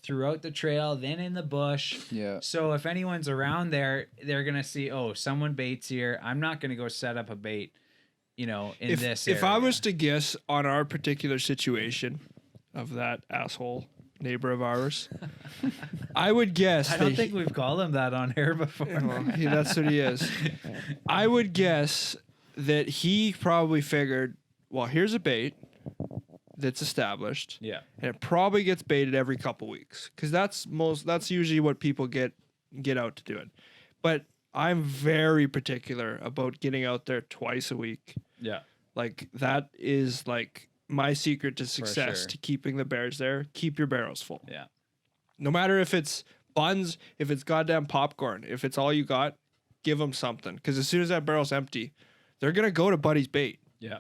throughout the trail, then in the bush. Yeah. So if anyone's around there, they're going to see, oh, someone baits here. I'm not going to go set up a bait, in this If I area. was to guess on our particular situation of that asshole neighbor of ours, I would guess I don't that think we've called him that on air before. that's what he is. I would guess that he probably figured, well, here's a bait that's established, Yeah. and it probably gets baited every couple weeks because that's usually what people get out to do it. But I'm very particular about getting out there twice a week. Yeah. Like that is like my secret to success sure. to keeping the bears there. Keep your barrels full. Yeah. No matter if it's buns, if it's goddamn popcorn, if it's all you got, give them something. Because as soon as that barrel's empty, they're gonna go to Buddy's bait. Yeah.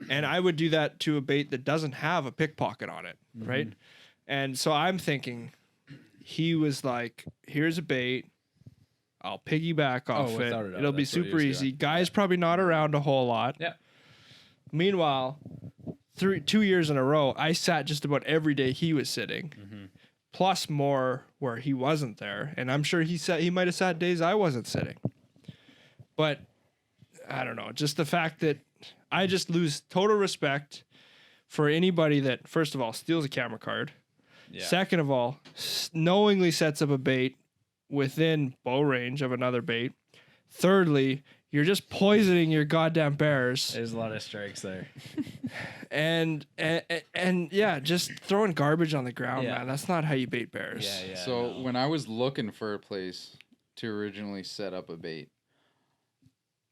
And I would do that to a bait that doesn't have a pickpocket on it, right? And so I'm thinking, he was like, "Here's a bait. I'll piggyback off it. without a doubt, It'll be that's what he super was easy. doing. Guy's probably not around a whole lot. Yeah. Meanwhile, 2 years in a row, I sat just about every day he was sitting, plus more where he wasn't there. And I'm sure he might have sat days I wasn't sitting. But I don't know, just the fact that I just lose total respect for anybody that, first of all, steals a camera card. Yeah. Second of all, knowingly sets up a bait within bow range of another bait. Thirdly, you're just poisoning your goddamn bears. There's a lot of strikes there. And yeah, just throwing garbage on the ground, Yeah. man. That's not how you bait bears. Yeah. So no. when I was looking for a place to originally set up a bait,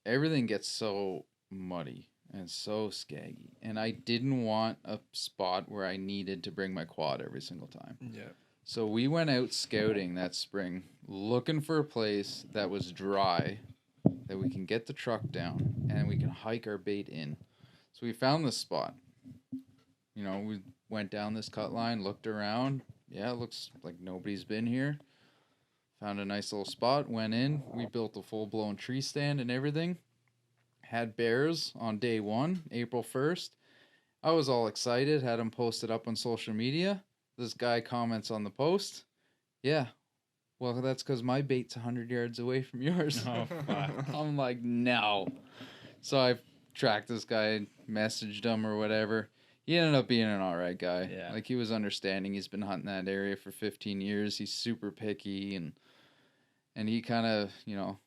everything gets so muddy and so skaggy, and I didn't want a spot where I needed to bring my quad every single time. Yeah. So we went out scouting that spring, looking for a place that was dry, that we can get the truck down, and we can hike our bait in. So we found this spot. You know, we went down this cut line, looked around. Yeah, it looks like nobody's been here. Found a nice little spot, went in. We built a full-blown tree stand and everything. Had bears on day 1, April 1st. I was all excited, had them posted up on social media. This guy comments on the post. Yeah, well, that's because my bait's 100 yards away from yours. Oh, fuck. I'm like, no. So I tracked this guy, messaged him or whatever. He ended up being an all right guy. Yeah. Like, he was understanding. He's been hunting that area for 15 years. He's super picky, and he kind of, you know,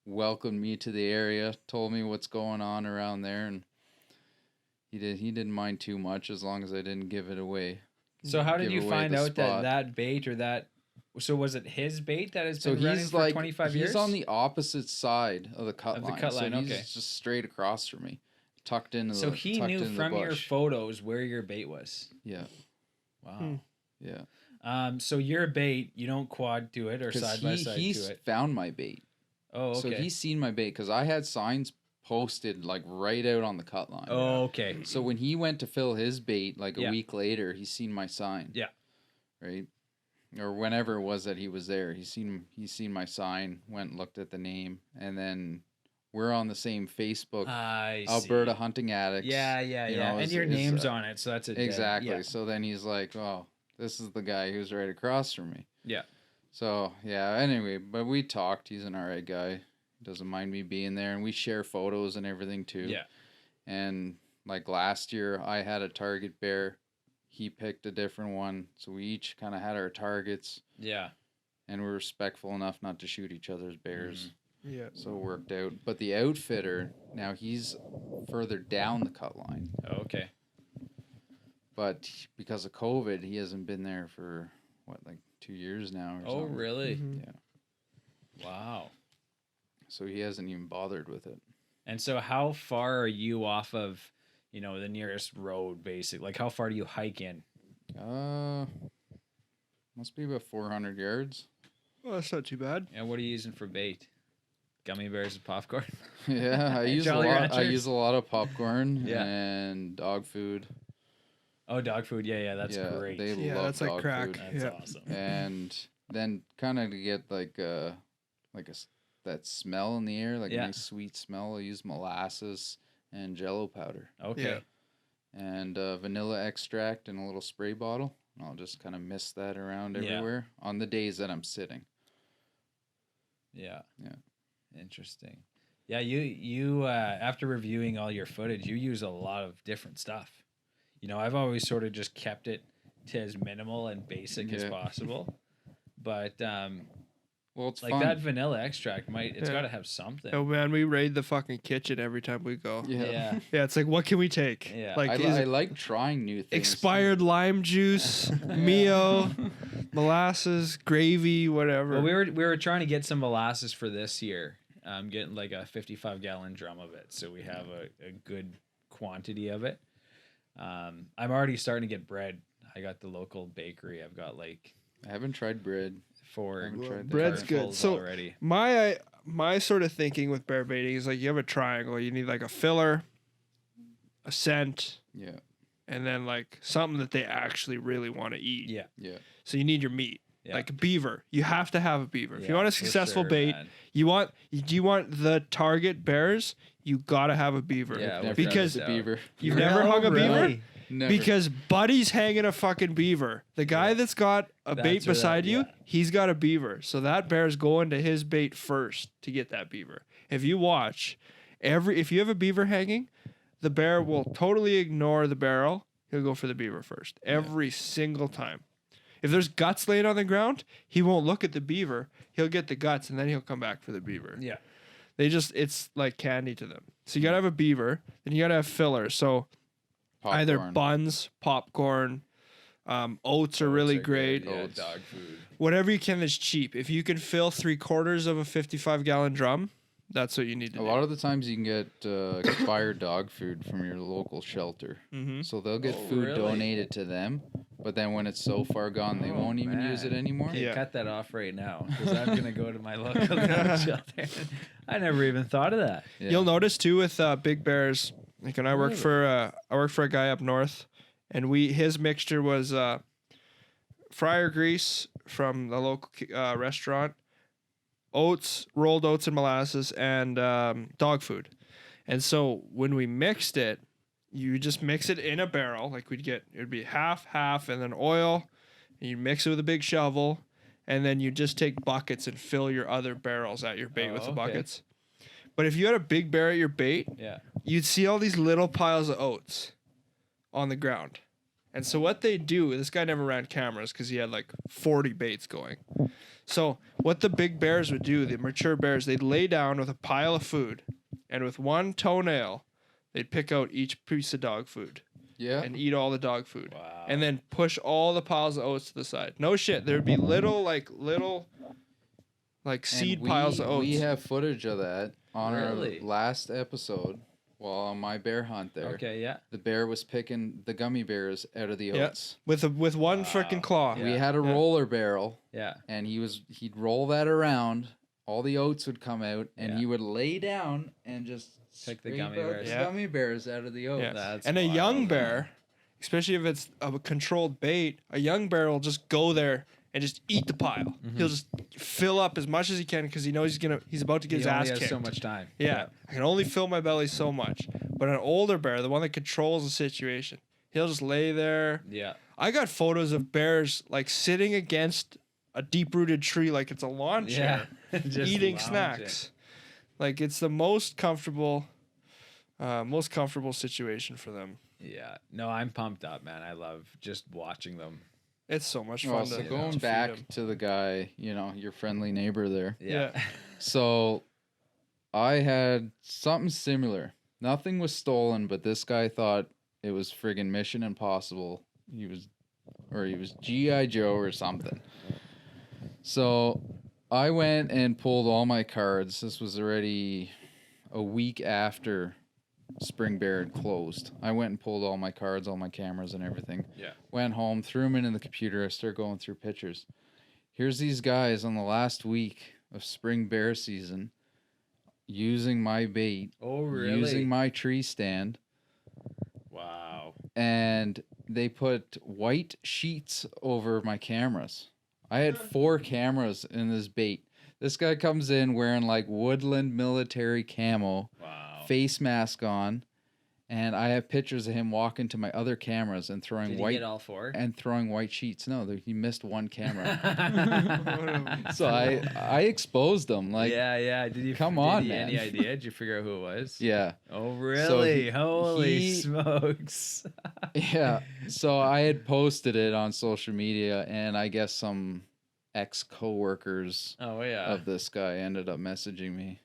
welcomed me to the area, told me what's going on around there, and he didn't mind too much as long as I didn't give it away. So how did Give you away find the out spot. that bait or that? So was it his bait that has So been running he's for like 25 years? he's on the opposite side of the cut Of the line. cut line, so he's okay. just straight across from me, tucked into So the he tucked knew into the from your bush. photos where your bait was. Yeah, Wow. yeah. So your bait, you don't quad to it or Because side by side he to it. found my bait. Oh, okay. So he's seen my bait because I had signs posted like right out on the cut line. Oh, okay. So when he went to fill his bait like a Yeah. week later, he's seen my sign. Yeah. Right. Or whenever it was that he was there, he's seen my sign, went and looked at the name, and then we're on the same Facebook, I see. Alberta Hunting Addicts. Yeah. you And know, your is, name's on it, so that's a exactly. Yeah. So then he's like, "Oh, this is the guy who's right across from me." Yeah. So yeah. Anyway, but we talked. He's an alright guy. He doesn't mind me being there, and we share photos and everything too. Yeah. And like last year, I had a target bear. He picked a different one, so we each kind of had our targets, Yeah. and we're respectful enough not to shoot each other's bears. Yeah. So it worked out. But the outfitter, now he's further down the cut line. Oh, okay. But because of COVID, he hasn't been there for, like 2 years now or Oh, something. really? Mhm. Yeah. Wow. So he hasn't even bothered with it. And so how far are you off of, the nearest road, basically? Like, how far do you hike in? Must be about 400 yards. Well, that's not too bad. And what are you using for bait? Gummy bears and popcorn? Yeah, I use Jolly I Ranchers? use a lot of popcorn Yeah. and dog food. Oh, dog food. Yeah, that's Yeah, great. they Yeah, love that's like dog crack. food. That's Yeah. awesome. And then kind of to get that smell in the air, like Yeah. a nice sweet smell, I use molasses and Jello powder Okay. Yeah. and vanilla extract in a little spray bottle. And I'll just kind of mist that around Yeah. everywhere on the days that I'm sitting. Yeah. Yeah. Interesting. Yeah, you after reviewing all your footage, you use a lot of different stuff. I've always sort of just kept it to as minimal and basic as Yeah. possible. But Well, it's like fun. that vanilla extract it's Yeah. got to have something. Oh man, we raid the fucking kitchen every time we go. Yeah. Yeah. Yeah, it's like, what can we take? Yeah. Like, I, is I it like trying new things. expired lime juice, Mio, molasses, gravy, whatever. Well, we were trying to get some molasses for this year. Getting like a 55-gallon drum of it, so we have a good quantity of it. I'm already starting to get bread. I got the local bakery. I've got like I haven't tried bread. 4 Haven't tried that. Bread's good. cartfuls So already. my sort of thinking with bear baiting is like you have a triangle. You need like a filler, a scent, Yeah. and then like something that they actually really want to eat. Yeah. Yeah. So you need your meat. Yeah. Like a beaver. You have to have a beaver. If you Yeah, want a for successful sure, bait, man. do you want the target bears, you gotta have a beaver. Yeah, Never because had a beaver. you've never hung a beaver? Really? Never. Because Buddy's hanging a fucking beaver. The guy that's got a That's bait where that- beside you, yeah. he's got a beaver. So that bear's going to his bait first to get that beaver. If you watch, if you have a beaver hanging, the bear will totally ignore the barrel. He'll go for the beaver first. Every single time. If there's guts laying on the ground, he won't look at the beaver. He'll get the guts and then he'll come back for the beaver. Yeah. It's like candy to them. So you gotta have a beaver, then you gotta have fillers. So either Popcorn. buns, popcorn, oats are really great. Yeah, Oats. dog food. Whatever you can that's cheap. If you can fill 3/4 of a 55-gallon drum, that's what you need to A do. lot of the times you can get expired dog food from your local shelter. Mm-hmm. So they'll get Oh, food really? donated to them, but then when it's so far gone, they Oh, won't even use it man. anymore. Okay, Yeah. cut that off right now because I'm gonna go to my local dog shelter. I never even thought of that. Yeah. You'll notice too with big bears. Like when I worked for a guy up north, and his mixture was fryer grease from the local restaurant, rolled oats and molasses, and dog food. And so when we mixed it, you just mix it in a barrel. Like it'd be half, and then oil. And you mix it with a big shovel, and then you just take buckets and fill your other barrels at your bait Oh, with the okay. buckets. But if you had a big bear at your bait, Yeah. you'd see all these little piles of oats on the ground. And so what they do, this guy never ran cameras because he had like 40 baits going. So what the big bears would do, the mature bears, they'd lay down with a pile of food, and with one toenail, they'd pick out each piece of dog food Yeah. and eat all the dog food. Wow. And then push all the piles of oats to the side. No shit, there'd be little And seed piles of oats. We have footage of that on Really? our last episode while on my bear hunt there. Okay. Yeah. The bear was picking the gummy bears out of the Yeah. oats. with one Wow. freaking claw. Yeah. We had a roller barrel, Yeah. and he'd roll that around. All the oats would come out, and Yeah. he would lay down and just Pick the scrape gummy out bears. the Yeah. gummy bears out of the oats. Yeah. That's And a wild, young man. bear, especially if it's a controlled bait, a young bear will just go there and just eat the pile. Mm-hmm. He'll just fill up as much as he can because he knows he's about to get He his only ass has kicked. so much time. Yeah, I can only fill my belly so much. But an older bear, the one that controls the situation, he'll just lay there. Yeah. I got photos of bears like sitting against a deep-rooted tree like it's a lawn chair, Yeah. Just eating lounging. snacks. Like it's the most comfortable situation for them. Yeah. No, I'm pumped up, man. I love just watching them. It's so much fun Well, to so to going feed back 'em. to the guy, your friendly neighbor there. Yeah. So I had something similar. Nothing was stolen, but this guy thought it was friggin' Mission Impossible. He was G.I. Joe or something. So I went and pulled all my cards. This was already a week after Spring Bear had closed. I went and pulled all my cards, all my cameras and everything. Yeah. Went home, threw them into the computer. I started going through pictures. Here's these guys on the last week of Spring Bear season using my bait, Oh, really? using my tree stand, Wow. and they put white sheets over my cameras. I had 4 cameras in this bait. This guy comes in wearing like woodland military camo, Wow. face mask on, and I have pictures of him walking to my other cameras and throwing Did white he get all 4? white sheets. No, he missed one camera. yeah. So I exposed them. Like, Yeah. Did you Come on, did he, man. Any idea? Did you figure out who it was? yeah. Oh, really? Holy he- smokes. Yeah. So I had posted it on social media, and I guess some ex-coworkers Oh, yeah. of this guy ended up messaging me.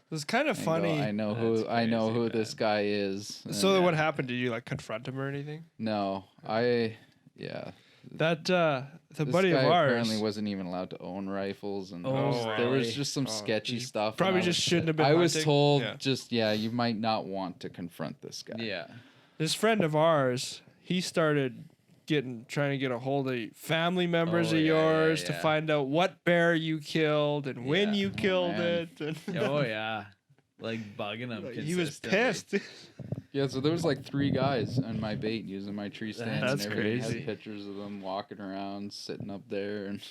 It was kind of and go, funny. I know That's who crazy, this man. guy is. So And what happened? Did you like confront him or anything? no, yeah. That the This buddy guy of ours apparently wasn't even allowed to own rifles, and Oh, there was really? just some Oh, sketchy he stuff. and probably I just was- shouldn't have been I was hunting. told Yeah. you might not want to confront this guy. Yeah. This friend of ours, he started trying to get a hold of family members Oh, of yeah, yours to yeah. find out what bear you killed and when Yeah. you killed man. it. And Oh, yeah. Like bugging him. he was consistently. pissed. Yeah, so there was like 3 guys on my bait using my tree stands That's and everything. crazy. Had pictures of them walking around, sitting up there, and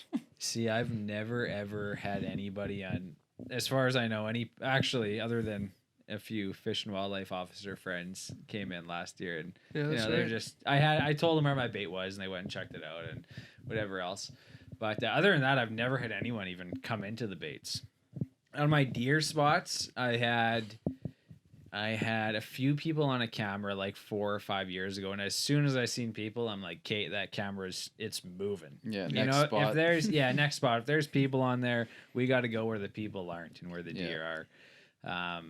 See, I've never ever had anybody on, as far as I know, actually other than a few fish and wildlife officer friends came in last year, and Yeah, that's they're right. just I told them where my bait was, and they went and checked it out and whatever else. But other than that, I've never had anyone even come into the baits. On my deer spots, I had a few people on a camera like 4 or 5 years ago, and as soon as I seen people, I'm like, Kate, that it's moving. Yeah, You next know, spot. if there's next spot, if there's people on there, we got to go where the people aren't and where the deer are.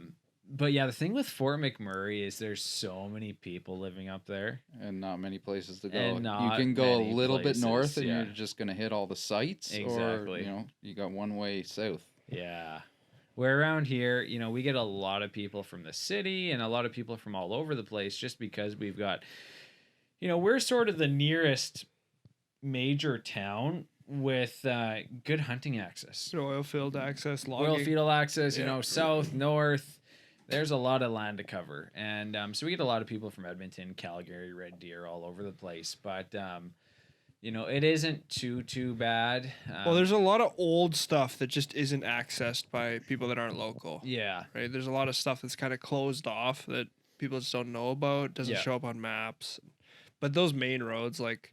But yeah, the thing with Fort McMurray is there's so many people living up there. And not many places to go. And You not can go a many little bit places, north and yeah. you're just going to hit all the sites. Exactly. Or, you got one way south. Yeah. Where around here, we get a lot of people from the city and a lot of people from all over the place just because we've got, we're sort of the nearest major town with good hunting access. Oil field access, logging. Oil field access, Yeah. south, north. There's a lot of land to cover. And so we get a lot of people from Edmonton, Calgary, Red Deer, all over the place. But, it isn't too bad. Well, there's a lot of old stuff that just isn't accessed by people that aren't local. Yeah. Right? There's a lot of stuff that's kind of closed off that people just don't know about, doesn't Yeah. show up on maps. But those main roads, like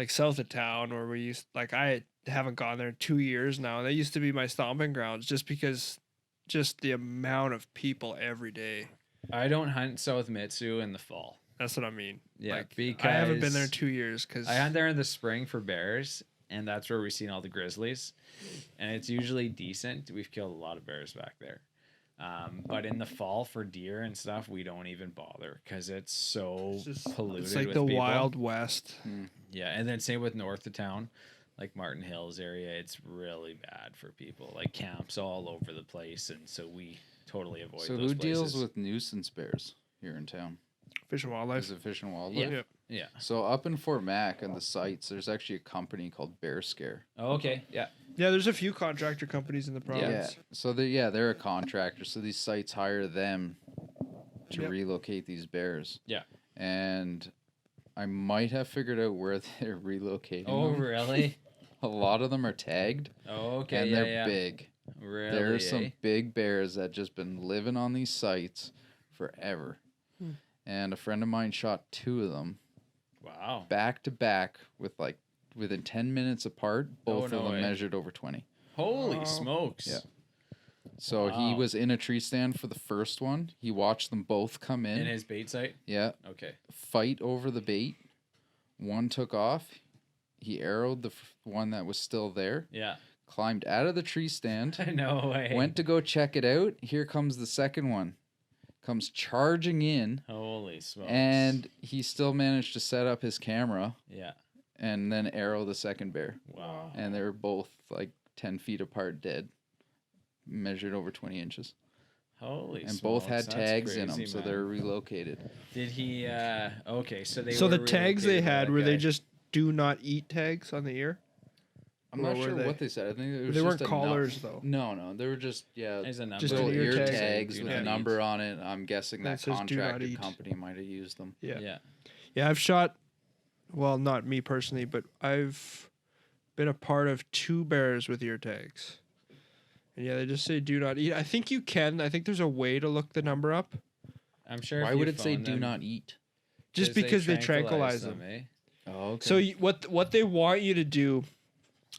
south of town, where we used, I haven't gone there in 2 years now. That used to be my stomping grounds, just because, just the amount of people every day. I don't hunt South Mitsu in the fall. That's what I mean. Yeah, I haven't been there in because 2 years because I hunt there in the spring for bears, and that's where we've seen all the grizzlies, and it's usually decent. We've killed a lot of bears back there. But in the fall for deer and stuff, we don't even bother because it's so polluted. it's like with the people. Wild West. Yeah, and then same with north of town, like Martin Hills area. It's really bad for people. Like camps all over the place, and so we totally avoid. So those who deals places. with nuisance bears here in town? Fish and Wildlife. Is it Fish and Wildlife? Yep. Yeah. So up in Fort Mac on the sites, there's actually a company called Bear Scare. Oh, okay. Yeah. Yeah, there's a few contractor companies in the Yeah. province. So they're a contractor. So these sites hire them to Yep. relocate these bears. Yeah. And I might have figured out where they're relocating Oh, them. really? A lot of them are tagged. Oh, okay. And yeah, they're yeah. big. Really? There's some eh? big bears that just been living on these sites forever. And a friend of mine shot 2 of them Wow. back to back within 10 minutes apart. Both no of them way. measured over 20. Holy Wow. smokes. Yeah. So he Wow. was in a tree stand for the first one. He watched them both come in. In his bait site? Yeah. Okay. Fight over the bait. One took off. He arrowed the one that was still there. Yeah. Climbed out of the tree stand. No way. Went to go check it out. Here comes the second one. Comes charging in. Holy smokes. And he still managed to set up his camera Yeah. and then arrow the second bear. Wow. And they were both like 10 feet apart, dead. Measured over 20 inches. Holy And smokes. both had that's tags in them, crazy, so man. they're relocated. Did he, okay, so they So were the tags they relocated by had, that were they guy. just do not eat tags on the ear? I'm Or not were sure they- what they said. I think it was They just weren't a collars, though. No, they were just There's a number. Just little an ear ear tag. tags Do with not a eat. number on it. I'm guessing That that says do not contracted eat. company might have used them. Yeah. Yeah. Yeah, I've shot, well, not me personally, but I've been a part of 2 bears with ear tags. And yeah, they just say do not eat. I think you can. I think there's a way to look the number up. I'm sure. Why if you would it say phone do them, not eat? Just because they tranquilize them. eh? Oh, okay. So what they want you to do,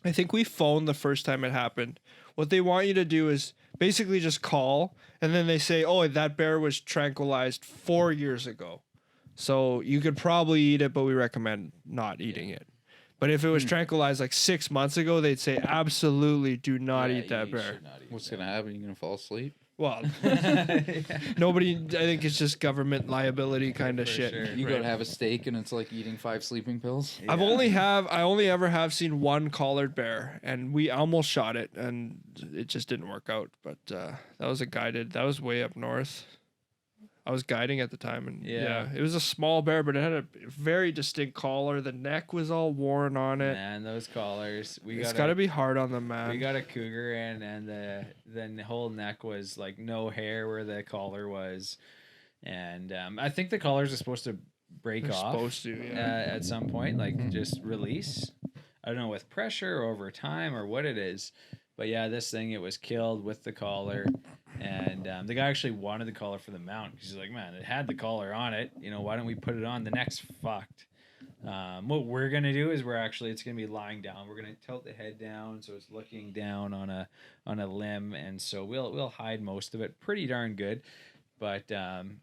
I think we phoned the first time it happened. What they want you to do is basically just call, and then they say, oh, that bear was tranquilized 4 years ago. So you could probably eat it, but we recommend not eating it. But if it was tranquilized like 6 months ago, they'd say absolutely do not Yeah, eat that you bear. should not eat What's that. gonna happen? You gonna fall asleep? Well, Yeah, nobody, I think it's just government liability kind of For shit. sure. You go to have a steak and it's like eating 5 sleeping pills. I only ever have seen one collared bear, and we almost shot it, and it just didn't work out. But that was way up north. I was guiding at the time, and Yeah. it was a small bear, but it had a very distinct collar. The neck was all worn on it. Man, those collars. It's got to be hard on them, man. We got a cougar and the whole neck was like no hair where the collar was, and I think the collars are supposed to break They're off supposed to, yeah. at some point, like just release. I don't know, with pressure or over time or what it is. But yeah, this thing, it was killed with the collar. And the guy actually wanted the collar for the mount. He's like, man, it had the collar on it. You know, why don't we put it on? The neck's fucked. What we're going to do is it's going to be lying down. We're going to tilt the head down so it's looking down on a limb. And so we'll hide most of it pretty darn good. But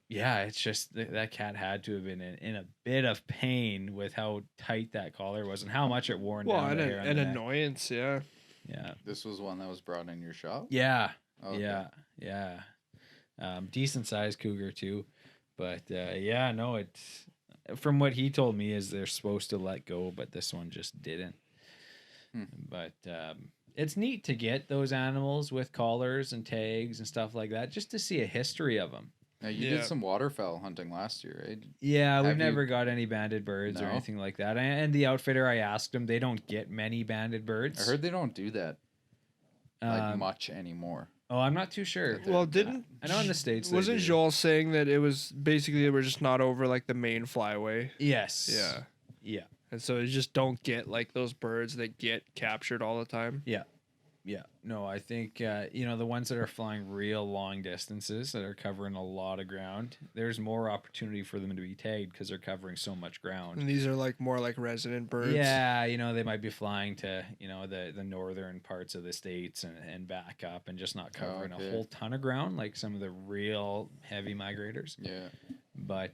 yeah, it's just that cat had to have been in a bit of pain with how tight that collar was and how much it worn down the hair on the neck. Annoyance, yeah. Yeah. This was one that was brought in your shop? Yeah. Okay. Yeah. Decent sized cougar too. But yeah, no, it's from what he told me is they're supposed to let go, but this one just didn't. But it's neat to get those animals with collars and tags and stuff like that, just to see a history of them. Now, you did some waterfowl hunting last year, right? Yeah, we've never got any banded birds or anything like that. And the outfitter, I asked him, they don't get many banded birds. I heard they don't do that much anymore. Oh, I'm not too sure. Well, I know in the States wasn't Joel saying that it was basically they were just not over like the main flyway? Yes. Yeah. And so you just don't get like those birds that get captured all the time. Yeah. No, I think the ones that are flying real long distances that are covering a lot of ground, there's more opportunity for them to be tagged because they're covering so much ground. And these are like more like resident birds. Yeah, they might be flying to the northern parts of the States and back up and just not covering a whole ton of ground like some of the real heavy migrators. Yeah. But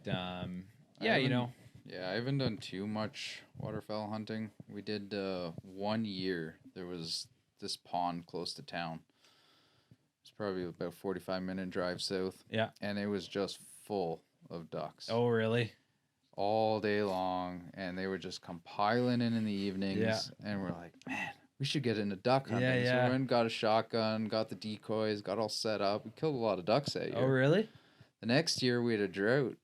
Yeah, I haven't done too much waterfowl hunting. We did 1 year. There was this pond close to town. It's probably about 45-minute drive south. Yeah. And it was just full of ducks. Oh, really? All day long. And they would just come piling in the evenings. Yeah. And we're like, man, we should get into duck hunting. Yeah. So we went and got a shotgun, got the decoys, got all set up. We killed a lot of ducks that year. Oh, really? The next year we had a drought.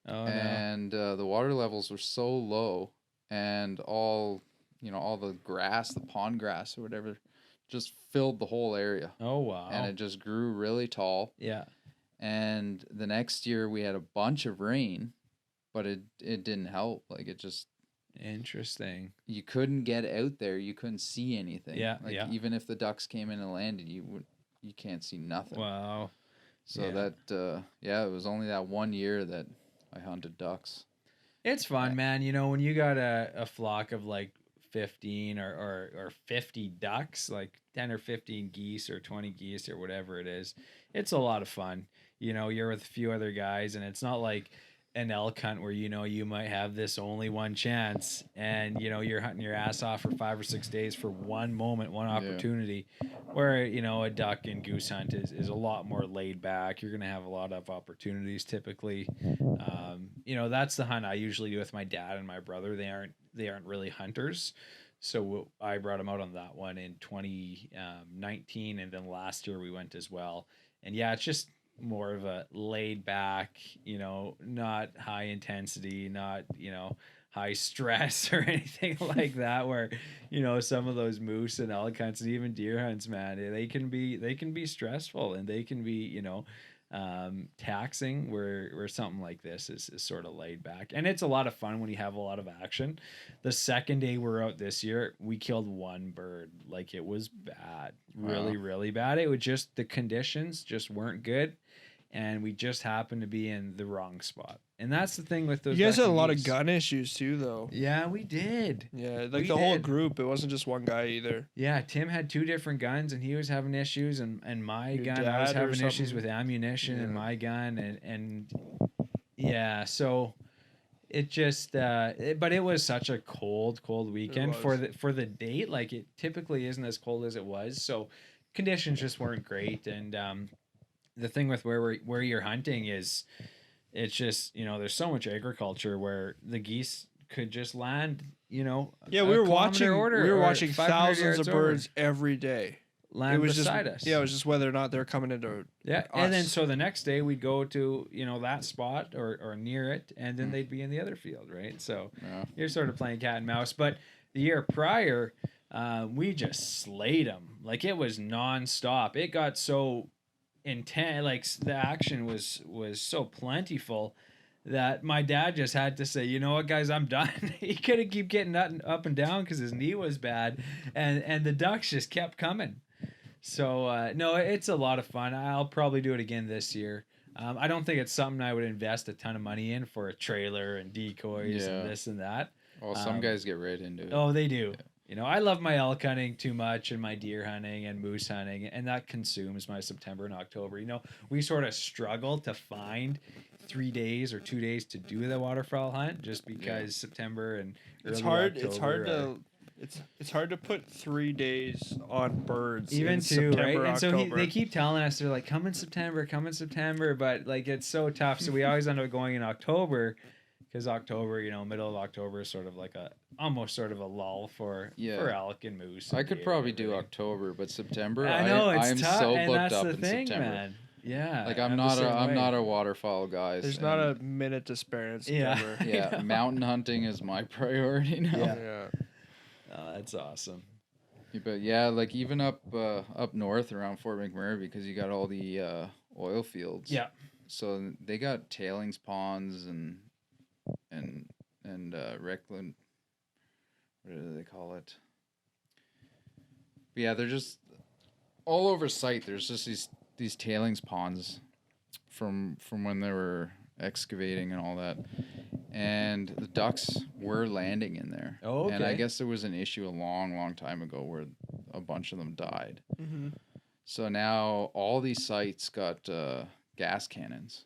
Oh, and the water levels were so low, and all the grass, the pond grass or whatever, just filled the whole area. Oh, wow. And it just grew really tall. Yeah. And the next year we had a bunch of rain, but it didn't help. Like, it just... Interesting. You couldn't get out there. You couldn't see anything. Yeah, even if the ducks came in and landed, you can't see nothing. Wow. So it was only that 1 year that I hunted ducks. It's fun, man. When you got a flock of like 15 or 50 ducks, like 10 or 15 geese or 20 geese or whatever it is, it's a lot of fun. You're with a few other guys, and it's not like an elk hunt where you might have this only one chance, and you're hunting your ass off for 5 or 6 days for one moment, one opportunity. Where a duck and goose hunt is a lot more laid back. You're gonna have a lot of opportunities typically. That's the hunt I usually do with my dad and my brother. They aren't really hunters, so I brought them out on that one in 2019, and then last year we went as well. And yeah, it's just more of a laid back, not high intensity, not, high stress or anything like that, where, some of those moose and elk hunts and even deer hunts, man, they can be stressful, and they can be, taxing, where something like this is sort of laid back. And it's a lot of fun when you have a lot of action. The second day we're out this year, we killed one bird. Like, it was bad, really, really bad. It was just, the conditions just weren't good, and we just happened to be in the wrong spot. And that's the thing with those. You guys had a lot of gun issues too, though. Yeah, we did. Yeah, like the whole group. It wasn't just one guy either. Yeah, Tim had 2 different guns, and he was having issues, and my gun, I was having issues with ammunition and my gun, and yeah, so it just but it was such a cold weekend for the date. Like, it typically isn't as cold as it was, so conditions just weren't great. And the thing with where you're hunting is, it's just, there's so much agriculture where the geese could just land, Yeah, we were watching thousands of birds every day. Land beside us. Yeah, it was just whether or not they're coming into us. And then so the next day we'd go to, that spot or near it, and then they'd be in the other field, right? So you're sort of playing cat and mouse. But the year prior, we just slayed them. Like, it was nonstop. It got so intense, like the action was so plentiful that my dad just had to say, you know what, guys, I'm done. He couldn't keep getting up and down because his knee was bad, and the ducks just kept coming. So no, it's a lot of fun. I'll probably do it again this year. I don't think it's something I would invest a ton of money in for a trailer and decoys and this and that. Well, some guys get right into it. Oh, they do. Yeah. You know, I love my elk hunting too much and my deer hunting and moose hunting, and that consumes my September and October. You know, we sort of struggle to find 3 days or 2 days to do the waterfowl hunt just because September and early October it's hard to put 3 days on birds even in too, September, right? And so October. they keep telling us, they're like, come in September, but like it's so tough. So we always end up going in October. Because October, you know, middle of October is sort of like almost sort of a lull for elk and moose. And I could probably do October, but September, I know it's I'm tough, so and booked that's up the in thing, September. man. Yeah, like I'm not a waterfowl guy. There's not a minute to spare in September. Yeah, mountain hunting is my priority now. Yeah. Oh, that's awesome. But yeah, like even up north around Fort McMurray, because you got all the oil fields. Yeah. So they got tailings ponds and Reckland, what do they call it? But yeah, they're just all over site. There's just these tailings ponds from when they were excavating and all that, and the ducks were landing in there. Oh, okay. And I guess there was an issue a long time ago where a bunch of them died. Mm-hmm. So now all these sites got gas cannons.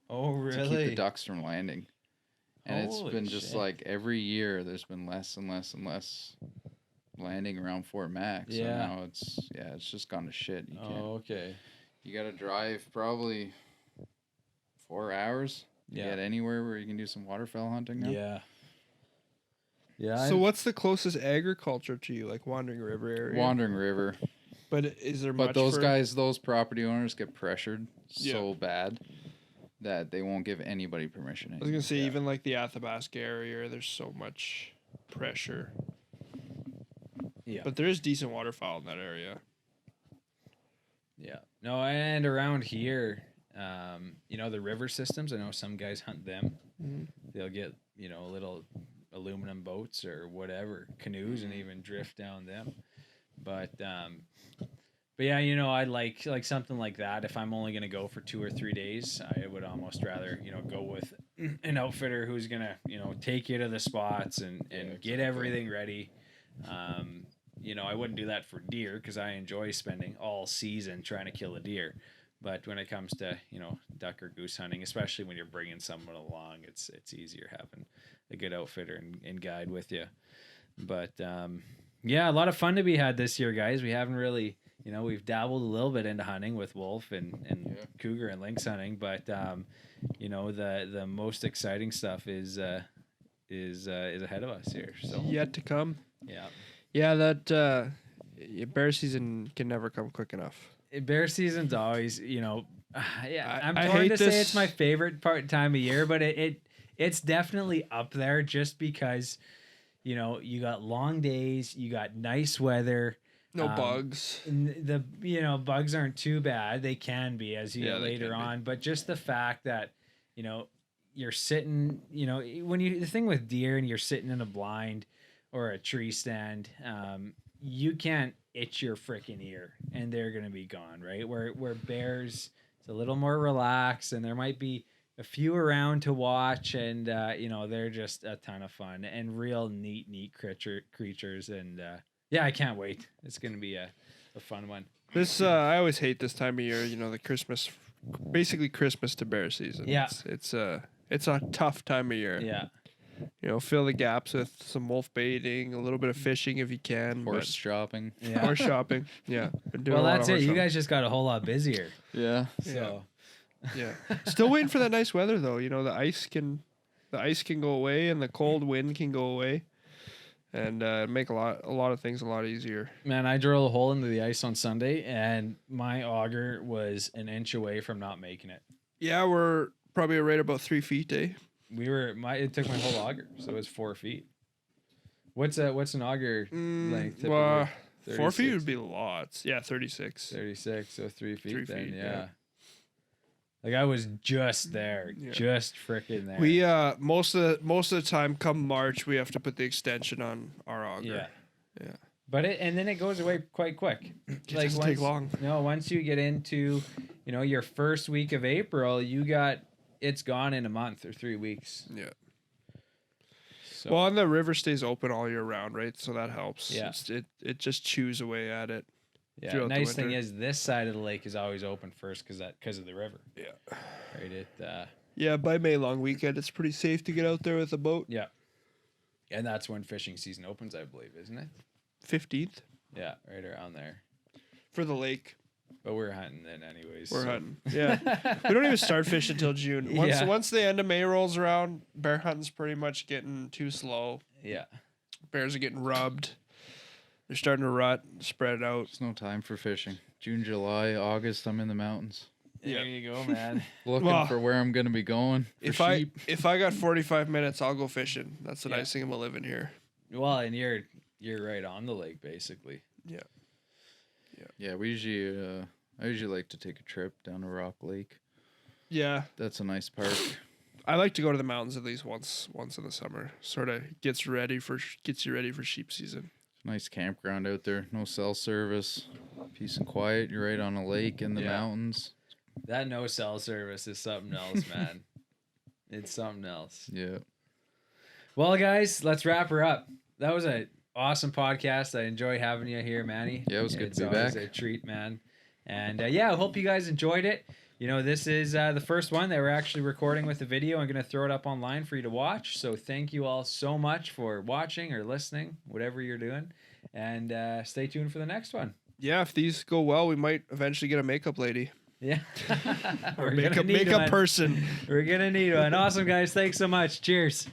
Oh, really? To keep the ducks from landing. And it's Holy been just shit. like every year there's been less and less landing around Fort Mac. So Yeah. now it's just gone to shit. You can't. Oh, okay. You got to drive probably 4 hours to get anywhere where you can do some waterfowl hunting now. Yeah. Yeah. So what's the closest agriculture to you, like Wandering River area? Wandering River. But is there But much those for... guys, those property owners get pressured Yeah. so bad that they won't give anybody permission. I was going to say, even like the Athabasca area, there's so much pressure. Yeah. But there is decent waterfowl in that area. Yeah. No, and around here, you know, the river systems, I know some guys hunt them. Mm-hmm. They'll get, you know, little aluminum boats or whatever, canoes, and even drift down them. But yeah, you know, I like something like that. If I'm only going to go for 2 or 3 days, I would almost rather, you know, go with an outfitter who's going to, you know, take you to the spots and get everything ready. You know, I wouldn't do that for deer because I enjoy spending all season trying to kill a deer. But when it comes to, you know, duck or goose hunting, especially when you're bringing someone along, it's easier having a good outfitter and guide with you. But yeah, a lot of fun to be had this year, guys. We haven't really, you know, we've dabbled a little bit into hunting with wolf and cougar and lynx hunting, but you know, the most exciting stuff is ahead of us here. So Yet to come. yeah. Yeah, that bear season can never come quick enough. Bear season's always, you know, yeah. I'm I torn hate to say this. it's my favorite time of year, but it's definitely up there just because, you know, you got long days, you got nice weather, No bugs. and you know, bugs aren't too bad. They can be as you get they later can be. on, but just the fact that, you know, you're sitting, you know, the thing with deer and you're sitting in a blind or a tree stand, you can't itch your freaking ear and they're going to be gone, right? Where bears, it's a little more relaxed and there might be a few around to watch and, you know, they're just a ton of fun and real neat creatures. And, yeah, I can't wait. It's going to be a fun one. This I always hate this time of year. You know, the Christmas to bear season. Yeah. It's a tough time of year. Yeah. You know, fill the gaps with some wolf baiting, a little bit of fishing if you can. Horse shopping. Yeah. Horse shopping. Yeah. Been doing Well, a lot that's of it. horse You shopping. guys just got a whole lot busier. Yeah. So, Yeah. Still waiting for that nice weather though. You know, the ice can go away and the cold wind can go away. And make a lot of things a lot easier. man, I drilled a hole into the ice on Sunday and my auger was an inch away from not making it. Yeah, we're probably right about 3 feet, eh? It took my whole auger, so it was 4 feet. What's an auger length? Well, typically? 4 feet 36? would be lots. Yeah, 36. 36, so 3 feet 3 then, feet, yeah. Like I was just there, Yeah. just freaking there. We most of the time come March we have to put the extension on our auger. Yeah. But and then it goes away quite quick. It doesn't take long. No, once you get into, your first week of April, it's gone in a month or 3 weeks. Yeah. So, Well, and the river stays open all year round, right? So that helps. Yeah. It just chews away at it. yeah. throughout the Nice thing winter. is this side of the lake is always open first because of the river. Yeah. Right. Yeah, by May long weekend, it's pretty safe to get out there with a boat. Yeah. And that's when fishing season opens, I believe, isn't it? 15th Yeah, right around there. for the lake. But we're hunting then, anyways. We're so- hunting. Yeah. We don't even start fishing until June. Yeah. Once the end of May rolls around, bear hunting's pretty much getting too slow. Yeah. Bears are getting rubbed. They're starting to rut, spread out. There's no time for fishing. June, July, August, I'm in the mountains. There Yeah. you go, man. Looking Well, for where I'm going to be going. For sheep. If I got 45 minutes, I'll go fishing. That's the Yeah. nice thing about living here. Well, and you're right on the lake, basically. Yeah. Yeah, I usually like to take a trip down to Rock Lake. Yeah. That's a nice park. I like to go to the mountains at least once in the summer. Sort of gets you ready for sheep season. Nice campground out there. No cell service. Peace and quiet. You're right on a lake in the Yeah. mountains. That no cell service is something else, man. It's something else. Yeah. Well, guys, let's wrap her up. That was an awesome podcast. I enjoy having you here, Manny. Yeah, it was good It's to be always back. a treat, man. And I hope you guys enjoyed it. This is the first one that we're actually recording with the video. I'm going to throw it up online for you to watch. So thank you all so much for watching or listening, whatever you're doing. And stay tuned for the next one. Yeah, if these go well, we might eventually get a makeup lady. Yeah. Or We're gonna need makeup one. person. We're going to need one. Awesome, guys. Thanks so much. Cheers.